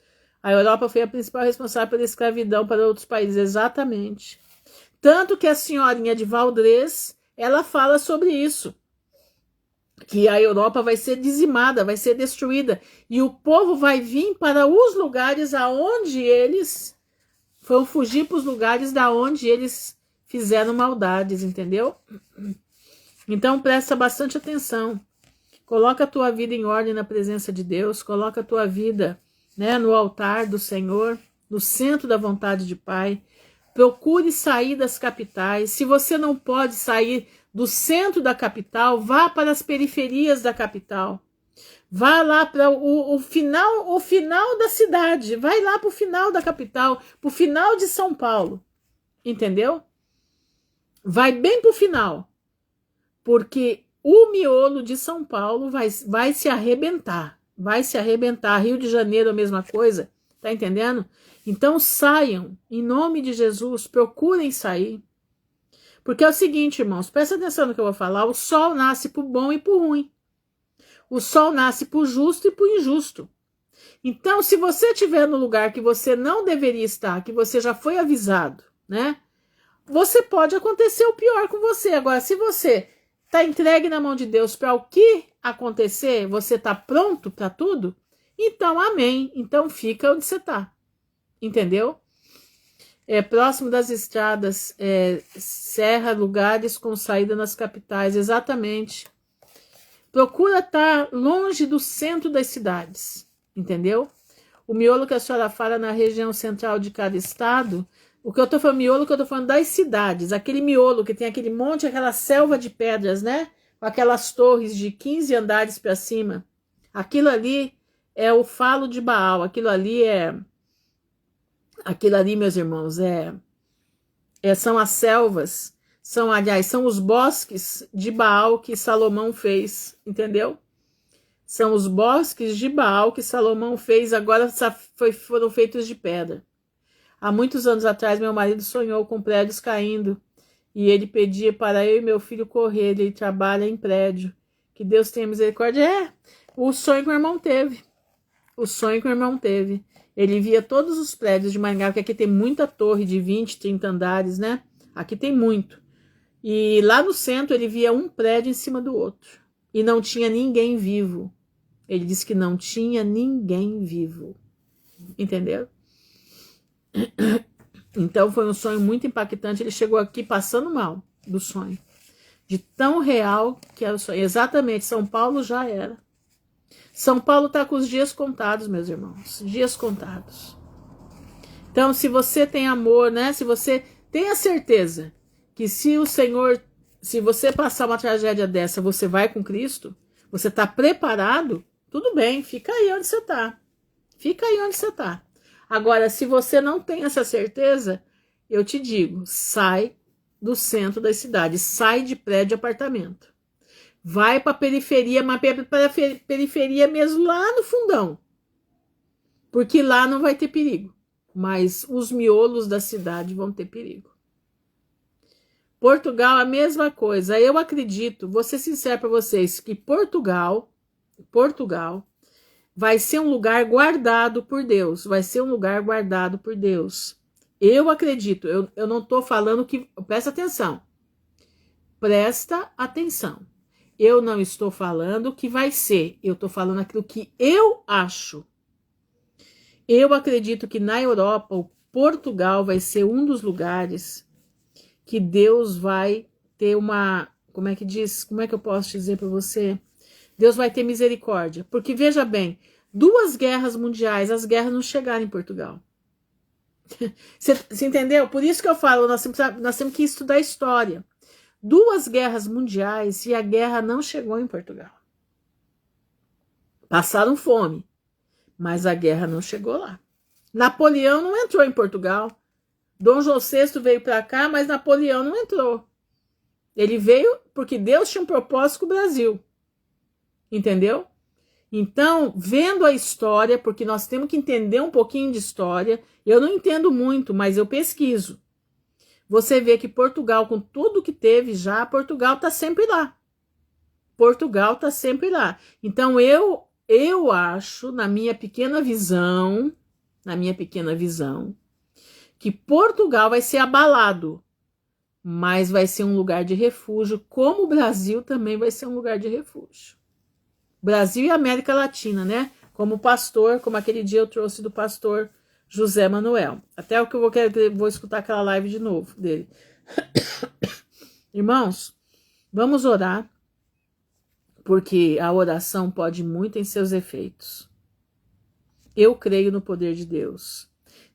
Speaker 1: A Europa foi a principal responsável pela escravidão para outros países, exatamente. Tanto que a senhorinha de Valdrez, ela fala sobre isso, que a Europa vai ser dizimada, vai ser destruída, e o povo vai vir para os lugares aonde eles vão fugir, para os lugares da onde eles fizeram maldades, entendeu? Então presta bastante atenção. Coloca a tua vida em ordem na presença de Deus, coloca a tua vida, né, no altar do Senhor, no centro da vontade de Pai. Procure sair das capitais. Se você não pode sair do centro da capital, vá para as periferias da capital. Vá lá para o final da cidade. Vai lá para o final da capital, para o final de São Paulo. Entendeu? Vai bem para o final. Porque o miolo de São Paulo vai se arrebentar. Vai se arrebentar. Rio de Janeiro, a mesma coisa. Tá entendendo? Então saiam, em nome de Jesus, procurem sair. Porque é o seguinte, irmãos, presta atenção no que eu vou falar, o sol nasce pro bom e pro ruim. O sol nasce pro justo e pro injusto. Então, se você estiver no lugar que você não deveria estar, que você já foi avisado, né? Você pode acontecer o pior com você. Agora, se você está entregue na mão de Deus para o que acontecer, você está pronto para tudo, então amém. Então fica onde você está. Entendeu? Próximo das estradas, serra, lugares com saída nas capitais, exatamente. Procura estar longe do centro das cidades, entendeu? O miolo que a senhora fala na região central de cada estado, o que eu tô falando, miolo que eu tô falando das cidades, aquele miolo que tem aquele monte, aquela selva de pedras, né? Com aquelas torres de 15 andares para cima. Aquilo ali é o falo de Baal, aquilo ali, meus irmãos, são as selvas, são os bosques de Baal que Salomão fez, entendeu? São os bosques de Baal que Salomão fez, agora foram feitos de pedra. Há muitos anos atrás, meu marido sonhou com prédios caindo e ele pedia para eu e meu filho correr. Ele trabalha em prédio. Que Deus tenha misericórdia. O sonho que o irmão teve. O sonho que o irmão teve. Ele via todos os prédios de Maringá, porque aqui tem muita torre de 20, 30 andares, né? Aqui tem muito. E lá no centro ele via um prédio em cima do outro. E não tinha ninguém vivo. Ele disse que não tinha ninguém vivo. Entendeu? Então foi um sonho muito impactante. Ele chegou aqui passando mal do sonho, de tão real que era o sonho. Exatamente, São Paulo já era. São Paulo está com os dias contados, meus irmãos, dias contados. Então, se você tem amor, né? Se você tem a certeza que se você passar uma tragédia dessa, você vai com Cristo, você está preparado, tudo bem, fica aí onde você está. Fica aí onde você está. Agora, se você não tem essa certeza, eu te digo, sai do centro da cidade, sai de prédio de apartamento. Vai para a periferia, mas para a periferia mesmo lá no fundão. porque lá não vai ter perigo, mas os miolos da cidade vão ter perigo. Portugal, a mesma coisa. Eu acredito, vou ser sincero para vocês, que Portugal vai ser um lugar guardado por Deus, vai ser um lugar guardado por Deus. Eu acredito, eu não estou falando que... Presta atenção. Eu não estou falando que vai ser, eu estou falando aquilo que eu acho. Eu acredito que na Europa, o Portugal vai ser um dos lugares que Deus vai ter uma... Como é que diz? Como é que eu posso dizer para você? Deus vai ter misericórdia. Porque, veja bem, 2 guerras mundiais, as guerras não chegaram em Portugal. Você entendeu? Por isso que eu falo, nós temos que estudar história. 2 guerras mundiais e a guerra não chegou em Portugal. Passaram fome, mas a guerra não chegou lá. Napoleão não entrou em Portugal. Dom João VI veio para cá, mas Napoleão não entrou. Ele veio porque Deus tinha um propósito com o Brasil. Entendeu? Então, vendo a história, porque nós temos que entender um pouquinho de história, eu não entendo muito, mas eu pesquiso. Você vê que Portugal, com tudo que teve já, Portugal está sempre lá. Portugal está sempre lá. Então, eu acho, na minha pequena visão, que Portugal vai ser abalado, mas vai ser um lugar de refúgio, como o Brasil também vai ser um lugar de refúgio. Brasil e América Latina, né? Como pastor, como aquele dia eu trouxe do pastor José Manuel. Até o que eu vou escutar aquela live de novo dele. Irmãos, vamos orar, porque a oração pode muito em seus efeitos. Eu creio no poder de Deus.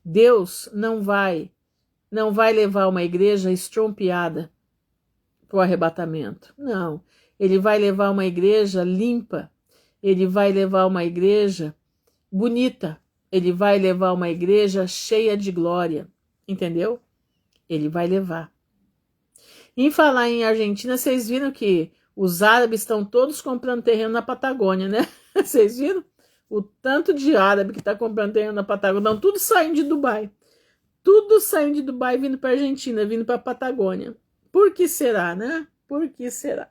Speaker 1: Deus não vai levar uma igreja estrompiada para o arrebatamento. Não. Ele vai levar uma igreja limpa. Ele vai levar uma igreja bonita. Ele vai levar uma igreja cheia de glória. Entendeu? Ele vai levar. Em falar em Argentina, vocês viram que os árabes estão todos comprando terreno na Patagônia, né? Vocês viram? O tanto de árabe que está comprando terreno na Patagônia. Não, tudo saindo de Dubai. Tudo saindo de Dubai, vindo para a Argentina, vindo para a Patagônia. Por que será, né? Por que será?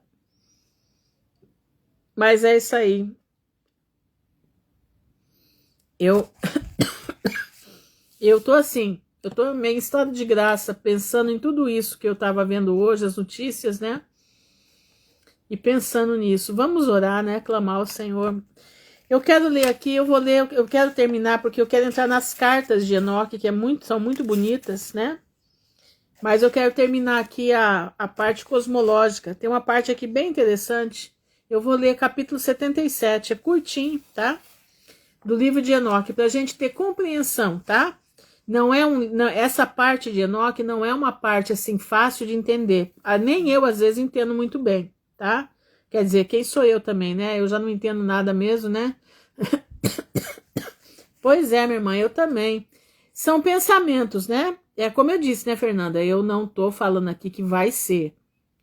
Speaker 1: Mas é isso aí. Eu tô assim, eu tô meio em estado de graça, pensando em tudo isso que eu tava vendo hoje, as notícias, né? E pensando nisso. Vamos orar, né? Clamar ao Senhor. Eu quero ler aqui, eu quero terminar, porque eu quero entrar nas cartas de Enoque, que são muito bonitas, né? Mas eu quero terminar aqui a parte cosmológica. Tem uma parte aqui bem interessante. Eu vou ler capítulo 77, é curtinho, tá? Do livro de Enoque, para a gente ter compreensão, tá? Essa parte de Enoque não é uma parte assim fácil de entender. Nem eu às vezes entendo muito bem, tá? Quer dizer, quem sou eu também, né? Eu já não entendo nada mesmo, né? Pois é, minha irmã, eu também. São pensamentos, né? É como eu disse, né, Fernanda? Eu não tô falando aqui que vai ser.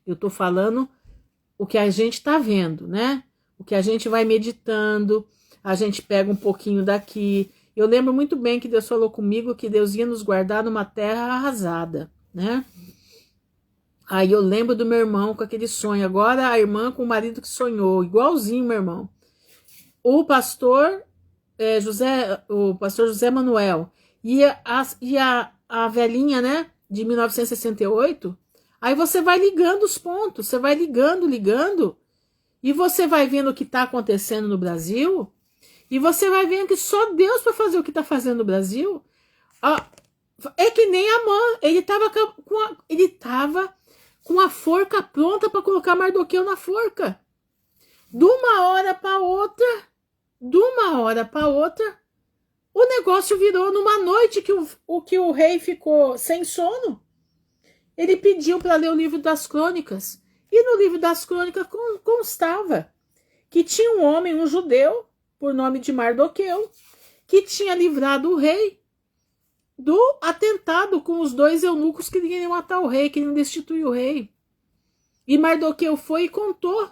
Speaker 1: Eu tô falando o que a gente tá vendo, né? O que a gente vai meditando, a gente pega um pouquinho daqui. Eu lembro muito bem que Deus falou comigo que Deus ia nos guardar numa terra arrasada, né? Aí eu lembro do meu irmão com aquele sonho. Agora a irmã com o marido que sonhou, igualzinho meu irmão. O pastor José Manuel e a velhinha, né, de 1968. Aí você vai ligando os pontos, você vai ligando, e você vai vendo o que está acontecendo no Brasil, e você vai vendo que só Deus para fazer o que está fazendo no Brasil. É que nem Amã, ele estava com a forca pronta para colocar Mardoqueu na forca. De uma hora para outra, o negócio virou numa noite que o rei ficou sem sono. Ele pediu para ler o livro das crônicas. E no livro das crônicas constava que tinha um homem, um judeu, por nome de Mardoqueu, que tinha livrado o rei do atentado com os 2 eunucos que queriam matar o rei, queriam destituir o rei. E Mardoqueu foi e contou.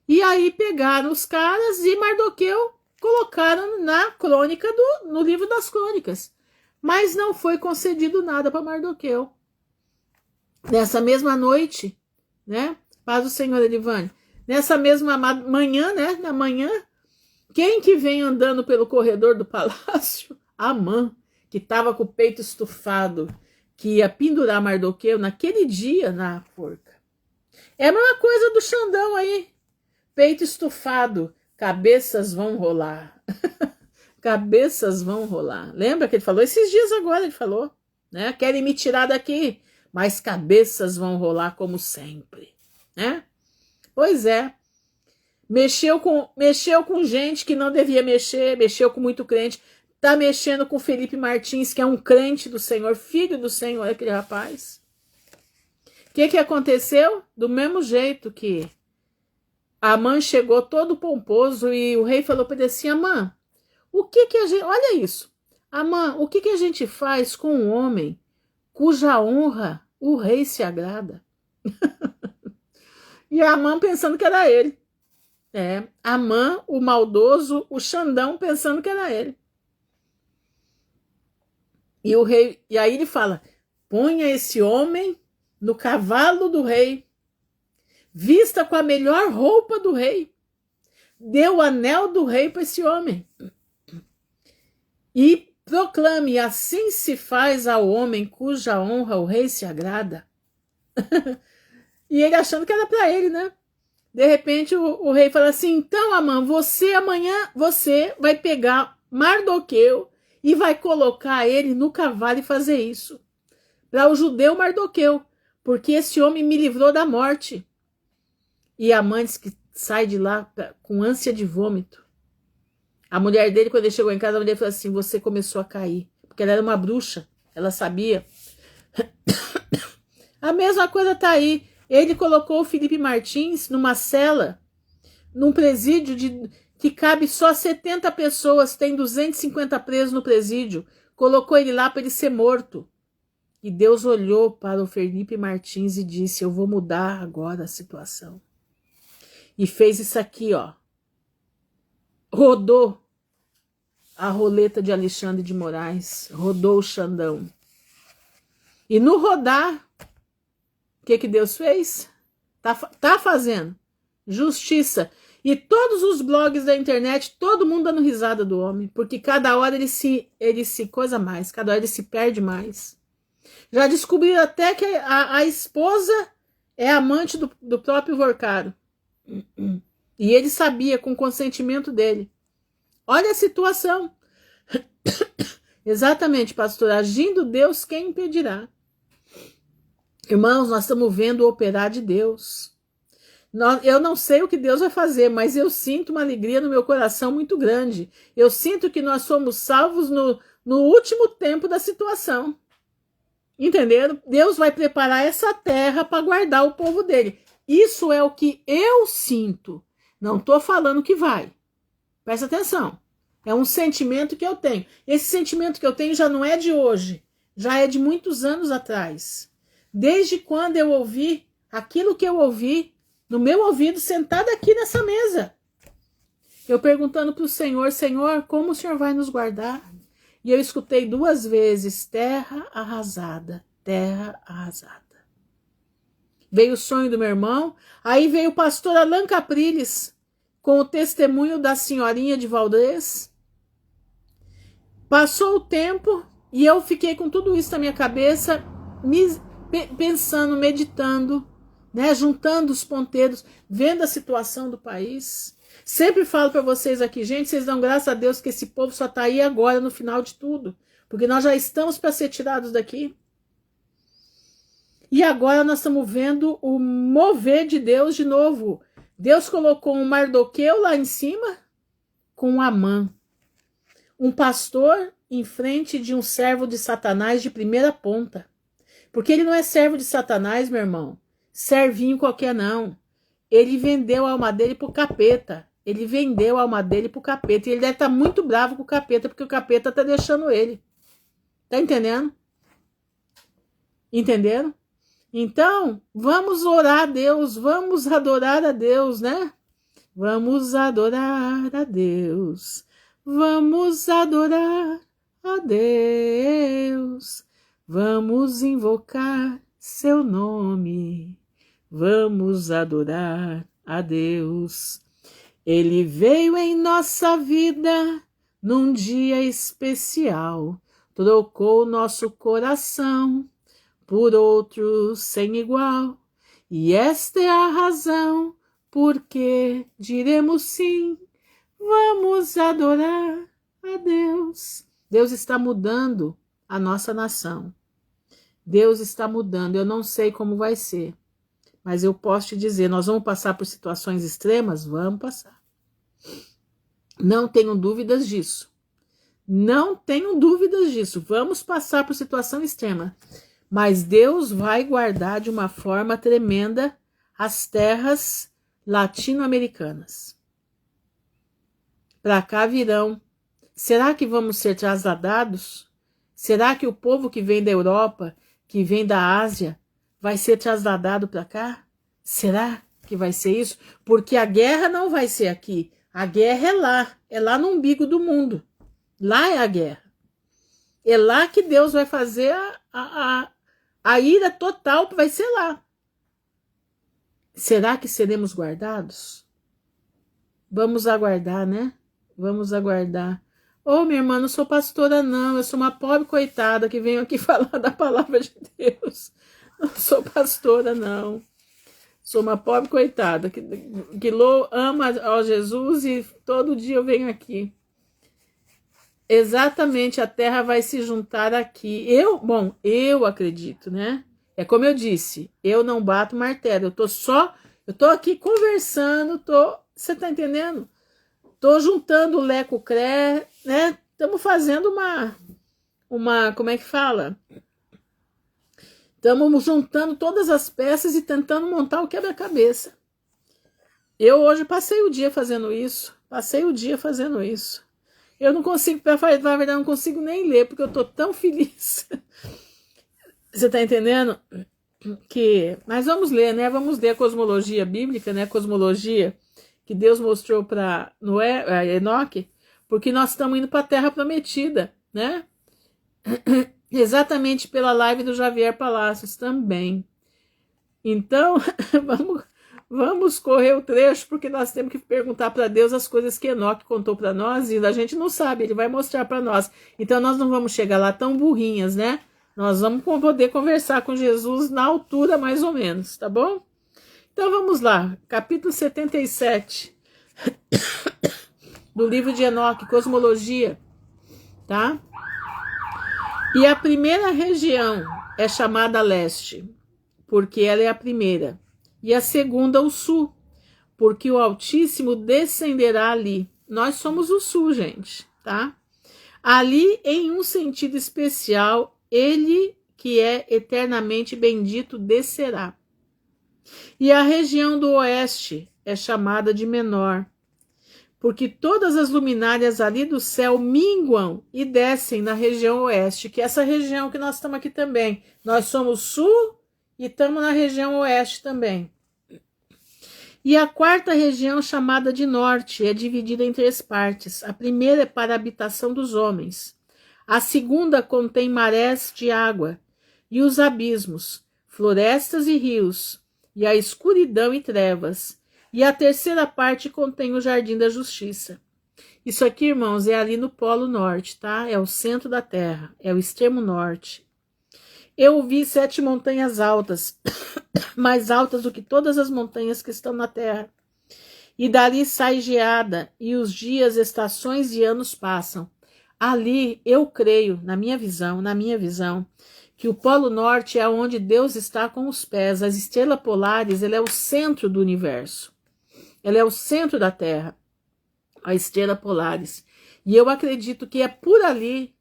Speaker 1: E aí pegaram os caras e Mardoqueu colocaram na crônica, no livro das crônicas. Mas não foi concedido nada para Mardoqueu. Nessa mesma noite, né? Paz do Senhor, Elivane. Nessa mesma manhã, né? Na manhã, quem que vem andando pelo corredor do palácio? Amã, que estava com o peito estufado, que ia pendurar Mardoqueu naquele dia na forca. É a mesma coisa do Xandão aí. Peito estufado, cabeças vão rolar. Cabeças vão rolar. Lembra que ele falou? Esses dias agora ele falou, né? Querem me tirar daqui, mas cabeças vão rolar como sempre, né? Pois é. Mexeu com gente que não devia mexer, mexeu com muito crente. Tá mexendo com Felipe Martins, que é um crente do Senhor, filho do Senhor, aquele rapaz. O que aconteceu? Do mesmo jeito que Amã chegou todo pomposo e o rei falou para ele assim: Amã, o que a gente... Olha isso. Amã, o que a gente faz com um homem cuja honra o rei se agrada? E Amã pensando que era ele. Amã, o maldoso, o Xandão, pensando que era ele. E o rei, e aí ele fala: ponha esse homem no cavalo do rei, vista com a melhor roupa do rei, dê o anel do rei para esse homem e proclame: assim se faz ao homem cuja honra o rei se agrada. E ele achando que era para ele, né? De repente o rei fala assim: então, Amã, você amanhã vai pegar Mardoqueu e vai colocar ele no cavalo e fazer isso para o judeu Mardoqueu, porque esse homem me livrou da morte. E Amã diz que sai de lá com ânsia de vômito. A mulher dele, quando ele chegou em casa, a mulher falou assim: você começou a cair, porque ela era uma bruxa, ela sabia. A mesma coisa tá aí. Ele colocou o Felipe Martins numa cela, num presídio que cabe só 70 pessoas, tem 250 presos no presídio. Colocou ele lá para ele ser morto. E Deus olhou para o Felipe Martins e disse: eu vou mudar agora a situação. E fez isso aqui, ó. Rodou a roleta de Alexandre de Moraes, rodou o Xandão. E no rodar, o que Deus fez? Tá fazendo justiça. E todos os blogs da internet, todo mundo dando risada do homem, porque cada hora ele se coisa mais, cada hora ele se perde mais. Já descobriram até que a esposa é amante do próprio Vorcaro. E ele sabia, com o consentimento dele. Olha a situação. Exatamente, pastor. Agindo Deus, quem impedirá? Irmãos, nós estamos vendo o operar de Deus. Eu não sei o que Deus vai fazer, mas eu sinto uma alegria no meu coração muito grande. Eu sinto que nós somos salvos no último tempo da situação. Entenderam? Deus vai preparar essa terra para guardar o povo dele. Isso é o que eu sinto. Não estou falando que vai. Presta atenção. É um sentimento que eu tenho. Esse sentimento que eu tenho já não é de hoje. Já é de muitos anos atrás. Desde quando eu ouvi aquilo que eu ouvi no meu ouvido, sentada aqui nessa mesa. Eu perguntando para o Senhor: Senhor, como o Senhor vai nos guardar? E eu escutei 2 vezes: terra arrasada, terra arrasada. Veio o sonho do meu irmão, aí veio o pastor Alan Capriles, com o testemunho da senhorinha de Valdez. Passou o tempo e eu fiquei com tudo isso na minha cabeça, pensando, meditando, né, juntando os ponteiros, vendo a situação do país. Sempre falo para vocês aqui, gente, vocês dão graças a Deus que esse povo só está aí agora no final de tudo, porque nós já estamos para ser tirados daqui. E agora nós estamos vendo o mover de Deus de novo. Deus colocou um Mardoqueu lá em cima com um Amã. Um pastor em frente de um servo de Satanás de primeira ponta. Porque ele não é servo de Satanás, meu irmão. Servinho qualquer não. Ele vendeu a alma dele pro capeta. Ele vendeu a alma dele pro capeta. E ele deve estar muito bravo com o capeta, porque o capeta tá deixando ele. Tá entendendo? Entenderam? Então, vamos orar a Deus, vamos adorar a Deus, né? Vamos adorar a Deus. vamos adorar a Deus, vamos invocar seu nome, vamos adorar a Deus. Ele veio em nossa vida num dia especial, trocou nosso coração por outro sem igual, e esta é a razão porque diremos sim, vamos adorar a Deus. Deus está mudando a nossa nação. Deus está mudando. Eu não sei como vai ser, mas eu posso te dizer, nós vamos passar por situações extremas? Vamos passar. Não tenho dúvidas disso. Não tenho dúvidas disso. Vamos passar por situação extrema. Mas Deus vai guardar de uma forma tremenda as terras latino-americanas. Para cá virão. Será que vamos ser trasladados? Será que o povo que vem da Europa, que vem da Ásia, vai ser trasladado para cá? Será que vai ser isso? Porque a guerra não vai ser aqui. A guerra é lá no umbigo do mundo. Lá é a guerra. É lá que Deus vai fazer a ira total, vai ser lá. Será que seremos guardados? Vamos aguardar, né? Vamos aguardar. Ô, minha irmã, não sou pastora, não. Eu sou uma pobre coitada que venho aqui falar da palavra de Deus. Não sou pastora, não. Sou uma pobre coitada que ama ao Jesus e todo dia eu venho aqui. Exatamente, a terra vai se juntar aqui. Eu acredito, né? É como eu disse, eu não bato martelo. Eu tô aqui conversando, você tá entendendo? Tô juntando o Lé com o Cré, né? Estamos fazendo como é que fala? Estamos juntando todas as peças e tentando montar o quebra-cabeça. Eu hoje passei o dia fazendo isso. Eu não consigo, para falar a verdade, não consigo nem ler, porque eu tô tão feliz. Você tá entendendo? Mas vamos ler, né? Vamos ler a cosmologia bíblica, né? A cosmologia que Deus mostrou para Enoque, porque nós estamos indo para a Terra Prometida, né? Exatamente pela live do Javier Palacios também. Então, vamos correr o trecho, porque nós temos que perguntar para Deus as coisas que Enoque contou para nós, e a gente não sabe, ele vai mostrar para nós. Então, nós não vamos chegar lá tão burrinhas, né? Nós vamos poder conversar com Jesus na altura, mais ou menos, tá bom? Então, vamos lá. Capítulo 77 do livro de Enoque, Cosmologia, tá? E a primeira região é chamada leste, porque ela é a primeira. E a segunda, o sul, porque o Altíssimo descenderá ali. Nós somos o sul, gente, tá? Ali, em um sentido especial, ele que é eternamente bendito descerá. E a região do oeste é chamada de menor, porque todas as luminárias ali do céu minguam e descem na região oeste, que é essa região que nós estamos aqui também. Nós somos sul e estamos na região oeste também. E a quarta região, chamada de norte, é dividida em 3 partes. A primeira é para a habitação dos homens. A segunda contém marés de água e os abismos, florestas e rios, e a escuridão e trevas. E a terceira parte contém o jardim da justiça. Isso aqui, irmãos, é ali no Polo Norte, tá? É o centro da Terra, é o extremo norte. Eu vi 7 montanhas altas, mais altas do que todas as montanhas que estão na Terra. E dali sai geada, e os dias, estações e anos passam. Ali, eu creio, na minha visão, que o Polo Norte é onde Deus está com os pés. As estrelas polares, ele é o centro do universo. Ela é o centro da Terra, a estrela polares. E eu acredito que é por ali,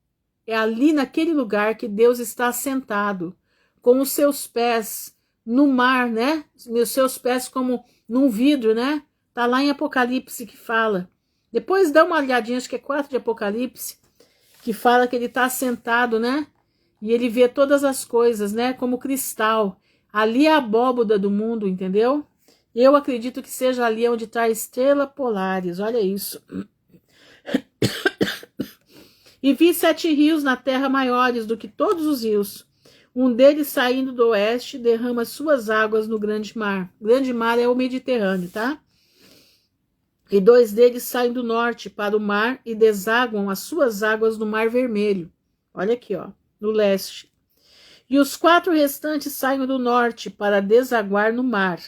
Speaker 1: é ali naquele lugar que Deus está sentado, com os seus pés no mar, né? Os seus pés como num vidro, né? Tá lá em Apocalipse que fala. Depois dá uma olhadinha, acho que é 4 de Apocalipse, que fala que ele está sentado, né? E ele vê todas as coisas, né? Como cristal. Ali é a abóboda do mundo, entendeu? Eu acredito que seja ali onde está a estrela polares, olha isso. E vi 7 rios na terra maiores do que todos os rios. Um deles, saindo do oeste, derrama suas águas no grande mar. O grande mar é o Mediterrâneo, tá? E 2 deles saem do norte para o mar e desaguam as suas águas no Mar Vermelho. Olha aqui, ó, no leste. E os 4 restantes saem do norte para desaguar no mar.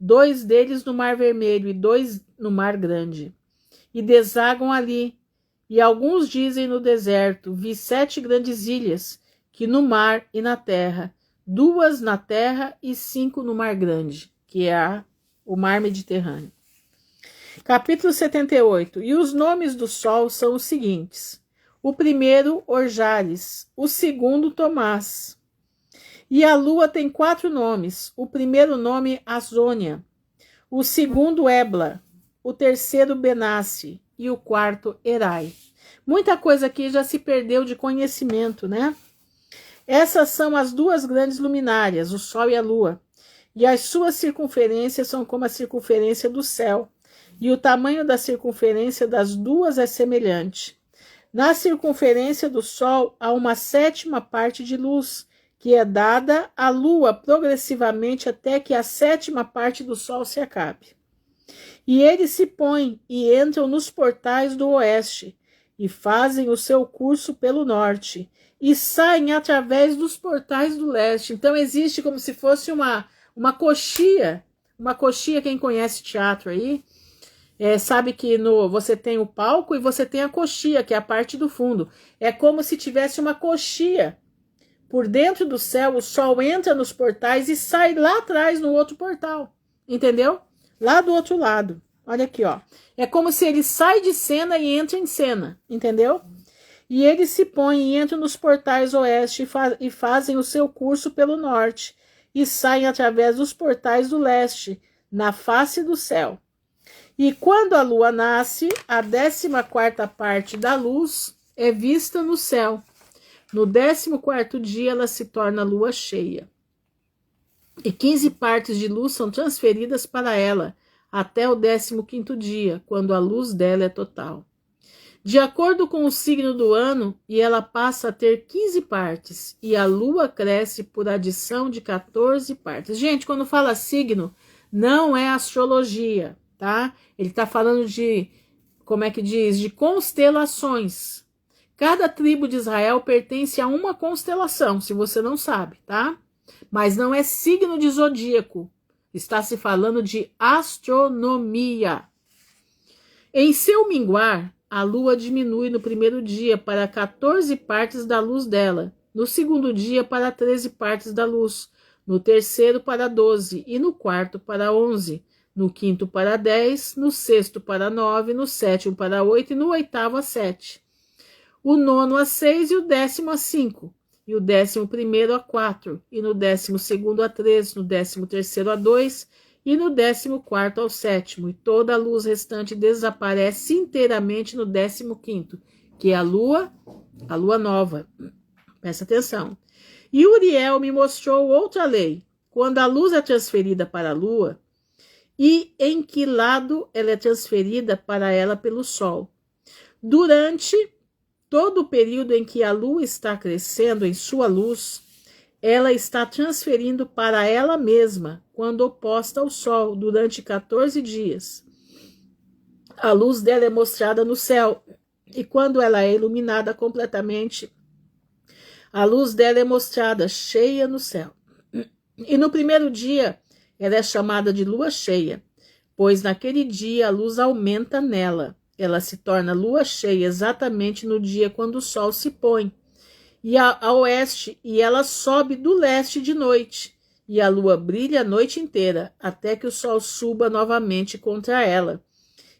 Speaker 1: 2 deles no Mar Vermelho e 2 no Mar Grande. E desaguam ali. E alguns dizem no deserto, vi 7 grandes ilhas, que no mar e na terra, 2 na terra e 5 no Mar Grande, que é o Mar Mediterrâneo. Capítulo 78. E os nomes do sol são os seguintes. O primeiro, Orjales. O segundo, Tomás. E a lua tem 4 nomes. O primeiro nome, Azônia. O segundo, Ebla. O terceiro, Benace. E o quarto, Erai. Muita coisa aqui já se perdeu de conhecimento, né? Essas são as 2 grandes luminárias, o sol e a lua. E as suas circunferências são como a circunferência do céu. E o tamanho da circunferência das 2 é semelhante. Na circunferência do Sol há uma 7ª parte de luz, que é dada à Lua progressivamente até que a 7ª parte do Sol se acabe. E eles se põem e entram nos portais do oeste, e fazem o seu curso pelo norte, e saem através dos portais do leste. Então existe como se fosse uma coxia, quem conhece teatro aí, sabe que você tem o palco e você tem a coxia, que é a parte do fundo. É como se tivesse uma coxia. Por dentro do céu, o sol entra nos portais e sai lá atrás no outro portal. Entendeu? Lá do outro lado. Olha aqui, ó. É como se ele sai de cena e entra em cena. Entendeu? E eles se põem e entram nos portais oeste e fazem o seu curso pelo norte. E saem através dos portais do leste, na face do céu. E quando a lua nasce, a 14ª parte da luz é vista no céu. No 14º dia, ela se torna lua cheia. E 15 partes de luz são transferidas para ela, até o 15º dia, quando a luz dela é total. De acordo com o signo do ano, e ela passa a ter 15 partes, e a lua cresce por adição de 14 partes. Gente, quando fala signo, não é astrologia, tá? Ele está falando de, como é que diz? De constelações. Cada tribo de Israel pertence a uma constelação, se você não sabe, tá? Mas não é signo de zodíaco. Está se falando de astronomia. Em seu minguar, a lua diminui no primeiro dia para 14 partes da luz dela, no segundo dia para 13 partes da luz, no terceiro para 12 e no quarto para 11, no quinto para 10, no sexto para 9, no sétimo para 8 e no oitavo a 7. O nono a 6 e o 10º a 5, e o 11º a 4, e no 12º a 3, no 13º a 2, e no 14º ao 7º, e toda a luz restante desaparece inteiramente no 15º, que é a lua nova. Presta atenção. E Uriel me mostrou outra lei. Quando a luz é transferida para a lua, e em que lado ela é transferida para ela pelo sol. Durante todo o período em que a lua está crescendo em sua luz, ela está transferindo para ela mesma, quando oposta ao sol, durante 14 dias. A luz dela é mostrada no céu, e quando ela é iluminada completamente, a luz dela é mostrada cheia no céu. E no primeiro dia, ela é chamada de lua cheia, pois naquele dia a luz aumenta nela. Ela se torna lua cheia exatamente no dia quando o sol se põe e a oeste, e ela sobe do leste de noite, e a lua brilha a noite inteira, até que o sol suba novamente contra ela,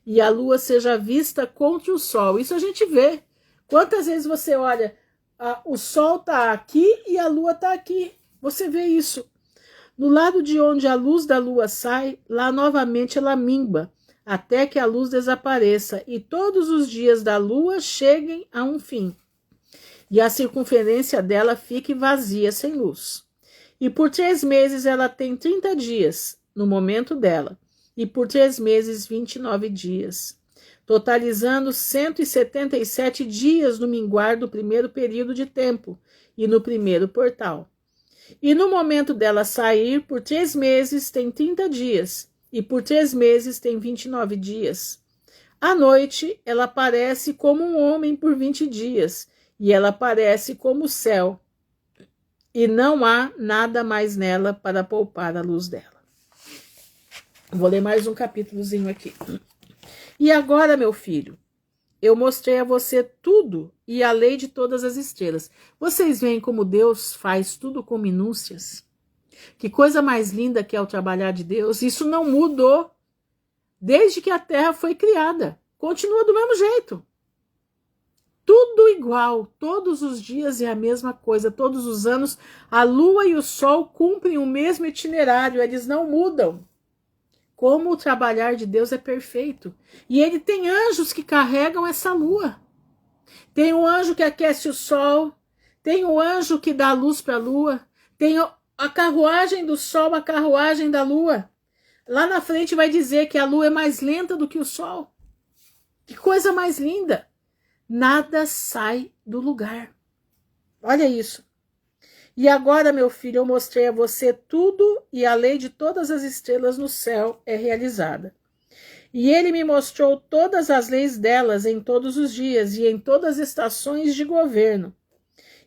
Speaker 1: e a lua seja vista contra o sol. Isso a gente vê. Quantas vezes você olha, o sol está aqui e a lua está aqui. Você vê isso. No lado de onde a luz da lua sai, lá novamente ela mingua, até que a luz desapareça e todos os dias da lua cheguem a um fim, e a circunferência dela fique vazia, sem luz. E por 3 meses ela tem 30 dias, no momento dela, e por 3 meses 29 dias. totalizando 177 dias no minguar do primeiro período de tempo e no primeiro portal. E no momento dela sair, por 3 meses tem 30 dias, e por 3 meses tem 29 dias. À noite, ela aparece como um homem por 20 dias, e ela aparece como o céu, e não há nada mais nela para poupar a luz dela. Vou ler mais um capítulozinho aqui. E agora, meu filho, eu mostrei a você tudo e a lei de todas as estrelas. Vocês veem como Deus faz tudo com minúcias? Que coisa mais linda que é o trabalhar de Deus. Isso não mudou desde que a Terra foi criada. Continua do mesmo jeito. Tudo igual, todos os dias é a mesma coisa, todos os anos a Lua e o Sol cumprem o mesmo itinerário, eles não mudam. Como o trabalhar de Deus é perfeito. E ele tem anjos que carregam essa lua. Tem o anjo que aquece o sol, tem o anjo que dá luz para a lua, tem a carruagem do sol, a carruagem da lua. Lá na frente vai dizer que a lua é mais lenta do que o sol. Que coisa mais linda. Nada sai do lugar. Olha isso. E agora, meu filho, eu mostrei a você tudo e a lei de todas as estrelas no céu é realizada. E ele me mostrou todas as leis delas em todos os dias e em todas as estações de governo,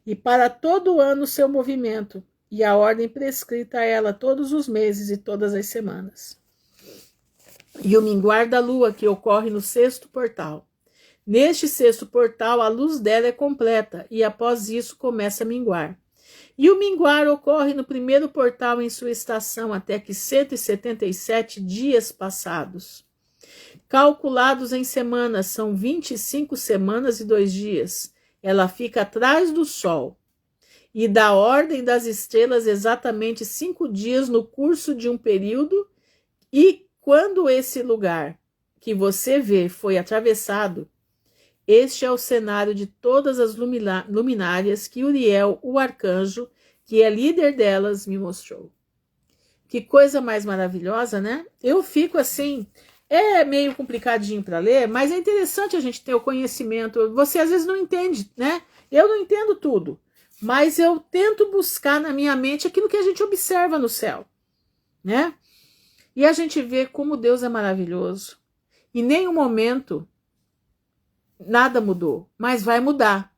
Speaker 1: e para todo ano seu movimento, e a ordem prescrita a ela todos os meses e todas as semanas. E o minguar da lua, que ocorre no 6º portal. Neste 6º portal, a luz dela é completa, e após isso começa a minguar. E o minguar ocorre no 1º portal em sua estação, até que 177 dias passados. Calculados em semanas, são 25 semanas e 2 dias. Ela fica atrás do Sol. E da ordem das estrelas exatamente 5 dias no curso de um período. E quando esse lugar que você vê foi atravessado, este é o cenário de todas as luminárias que Uriel, o arcanjo, que é líder delas, me mostrou. Que coisa mais maravilhosa, né? Eu fico assim, é meio complicadinho para ler, mas é interessante a gente ter o conhecimento. Você às vezes não entende, né? Eu não entendo tudo, mas eu tento buscar na minha mente aquilo que a gente observa no céu, né? E a gente vê como Deus é maravilhoso. Em nenhum momento nada mudou, mas vai mudar,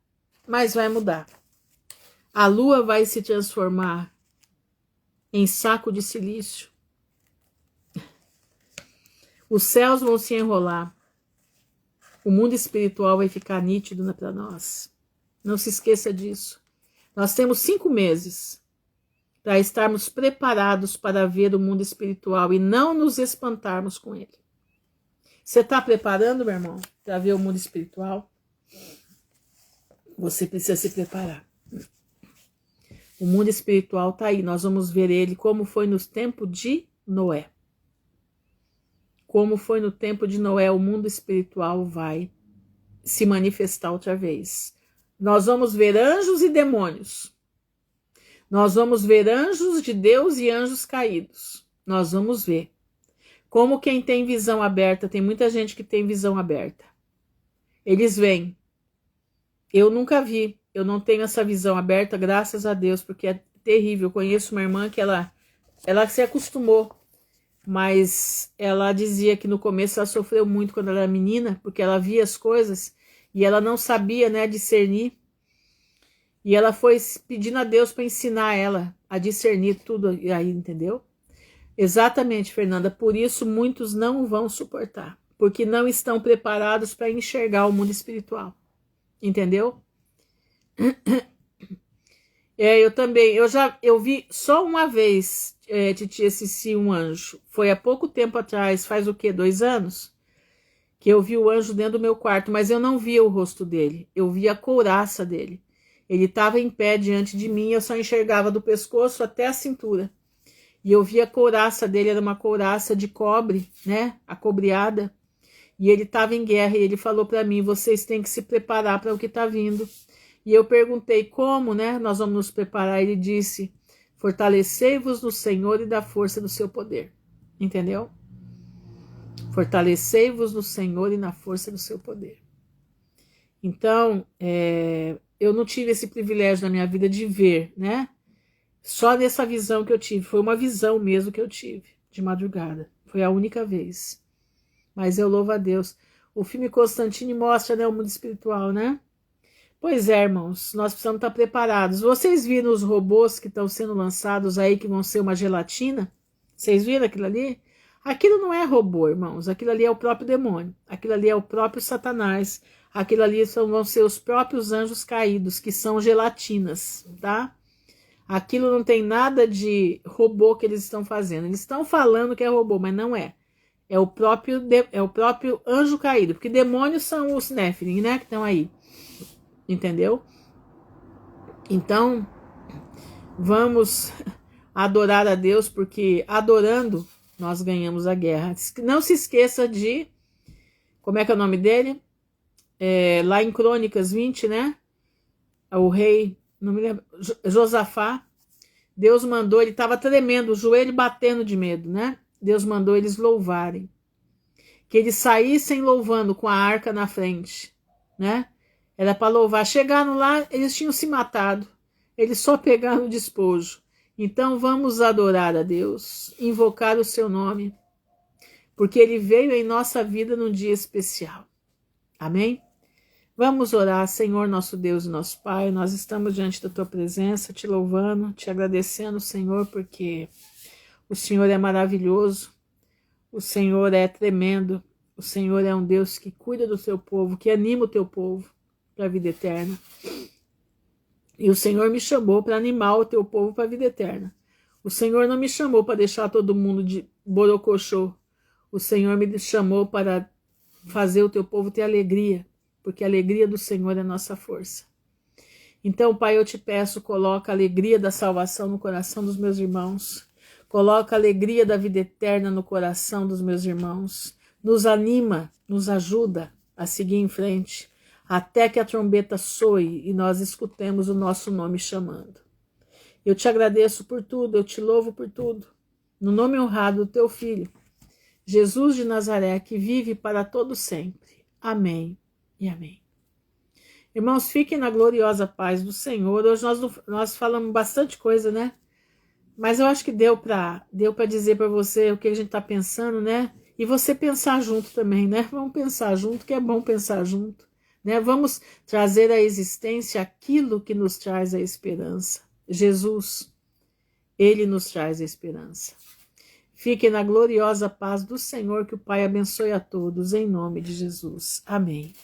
Speaker 1: A lua vai se transformar em saco de silício. Os céus vão se enrolar. O mundo espiritual vai ficar nítido para nós. Não se esqueça disso. Nós temos 5 meses para estarmos preparados para ver o mundo espiritual e não nos espantarmos com ele. Você está preparando, meu irmão, para ver o mundo espiritual? Você precisa se preparar. O mundo espiritual está aí. Nós vamos ver ele como foi no tempo de Noé. Como foi no tempo de Noé, o mundo espiritual vai se manifestar outra vez. Nós vamos ver anjos e demônios. Nós vamos ver anjos de Deus e anjos caídos. Nós vamos ver. Como quem tem visão aberta, tem muita gente que tem visão aberta. Eles vêm. Eu nunca vi, eu não tenho essa visão aberta, graças a Deus, porque é terrível. Eu conheço uma irmã que ela se acostumou, mas ela dizia que no começo ela sofreu muito quando ela era menina, porque ela via as coisas e ela não sabia, né, discernir. E ela foi pedindo a Deus para ensinar ela a discernir tudo aí, entendeu? Exatamente, Fernanda, por isso muitos não vão suportar, porque não estão preparados para enxergar o mundo espiritual, entendeu? Eu também, eu vi só uma vez, Titia Cici, um anjo, foi há pouco tempo atrás, faz o quê, 2 anos? Que eu vi o anjo dentro do meu quarto, mas eu não via o rosto dele, eu via a couraça dele, ele estava em pé diante de mim, eu só enxergava do pescoço até a cintura. E eu vi a couraça dele, era uma couraça de cobre, né? Acobreada. E ele estava em guerra e ele falou para mim, vocês têm que se preparar para o que está vindo. E eu perguntei como, né? Nós vamos nos preparar. Ele disse, fortalecei-vos no Senhor e da força do seu poder. Entendeu? Fortalecei-vos no Senhor e na força do seu poder. Então, eu não tive esse privilégio na minha vida de ver, né? Só nessa visão que eu tive. Foi uma visão mesmo que eu tive, de madrugada. Foi a única vez. Mas eu louvo a Deus. O filme Constantine mostra, né, o mundo espiritual, né? Pois é, irmãos, nós precisamos estar preparados. Vocês viram os robôs que estão sendo lançados aí, que vão ser uma gelatina? Vocês viram aquilo ali? Aquilo não é robô, irmãos. Aquilo ali é o próprio demônio. Aquilo ali é o próprio Satanás. Aquilo ali vão ser os próprios anjos caídos, que são gelatinas, tá? Aquilo não tem nada de robô que eles estão fazendo. Eles estão falando que é robô, mas não é. É o próprio anjo caído. Porque demônios são os Nephilim, né? Que estão aí. Entendeu? Então, vamos adorar a Deus, porque adorando nós ganhamos a guerra. Não se esqueça de, como é que é o nome dele? Lá em Crônicas 20, né? O rei, não me lembro, Josafá, Deus mandou, ele estava tremendo, o joelho batendo de medo, né? Deus mandou eles louvarem. Que eles saíssem louvando com a arca na frente, né? Era para louvar. Chegaram lá, eles tinham se matado. Eles só pegaram o despojo. Então vamos adorar a Deus, invocar o seu nome, porque ele veio em nossa vida num dia especial. Amém? Vamos orar, Senhor, nosso Deus e nosso Pai. Nós estamos diante da tua presença, te louvando, te agradecendo, Senhor, porque o Senhor é maravilhoso, o Senhor é tremendo, o Senhor é um Deus que cuida do seu povo, que anima o teu povo para a vida eterna. E o Senhor me chamou para animar o teu povo para a vida eterna. O Senhor não me chamou para deixar todo mundo de borocochô. O Senhor me chamou para fazer o teu povo ter alegria, porque a alegria do Senhor é a nossa força. Então, Pai, eu te peço, coloca a alegria da salvação no coração dos meus irmãos. Coloca a alegria da vida eterna no coração dos meus irmãos. Nos anima, nos ajuda a seguir em frente, até que a trombeta soe e nós escutemos o nosso nome chamando. Eu te agradeço por tudo, eu te louvo por tudo. No nome honrado do teu Filho, Jesus de Nazaré, que vive para todo sempre. Amém e amém. Irmãos, fiquem na gloriosa paz do Senhor. Hoje nós falamos bastante coisa, né? Mas eu acho que deu para dizer para você o que a gente está pensando, né? E você pensar junto também, né? Vamos pensar junto, que é bom pensar junto. Né? Vamos trazer à existência aquilo que nos traz a esperança. Jesus, ele nos traz a esperança. Fiquem na gloriosa paz do Senhor, que o Pai abençoe a todos, em nome de Jesus. Amém.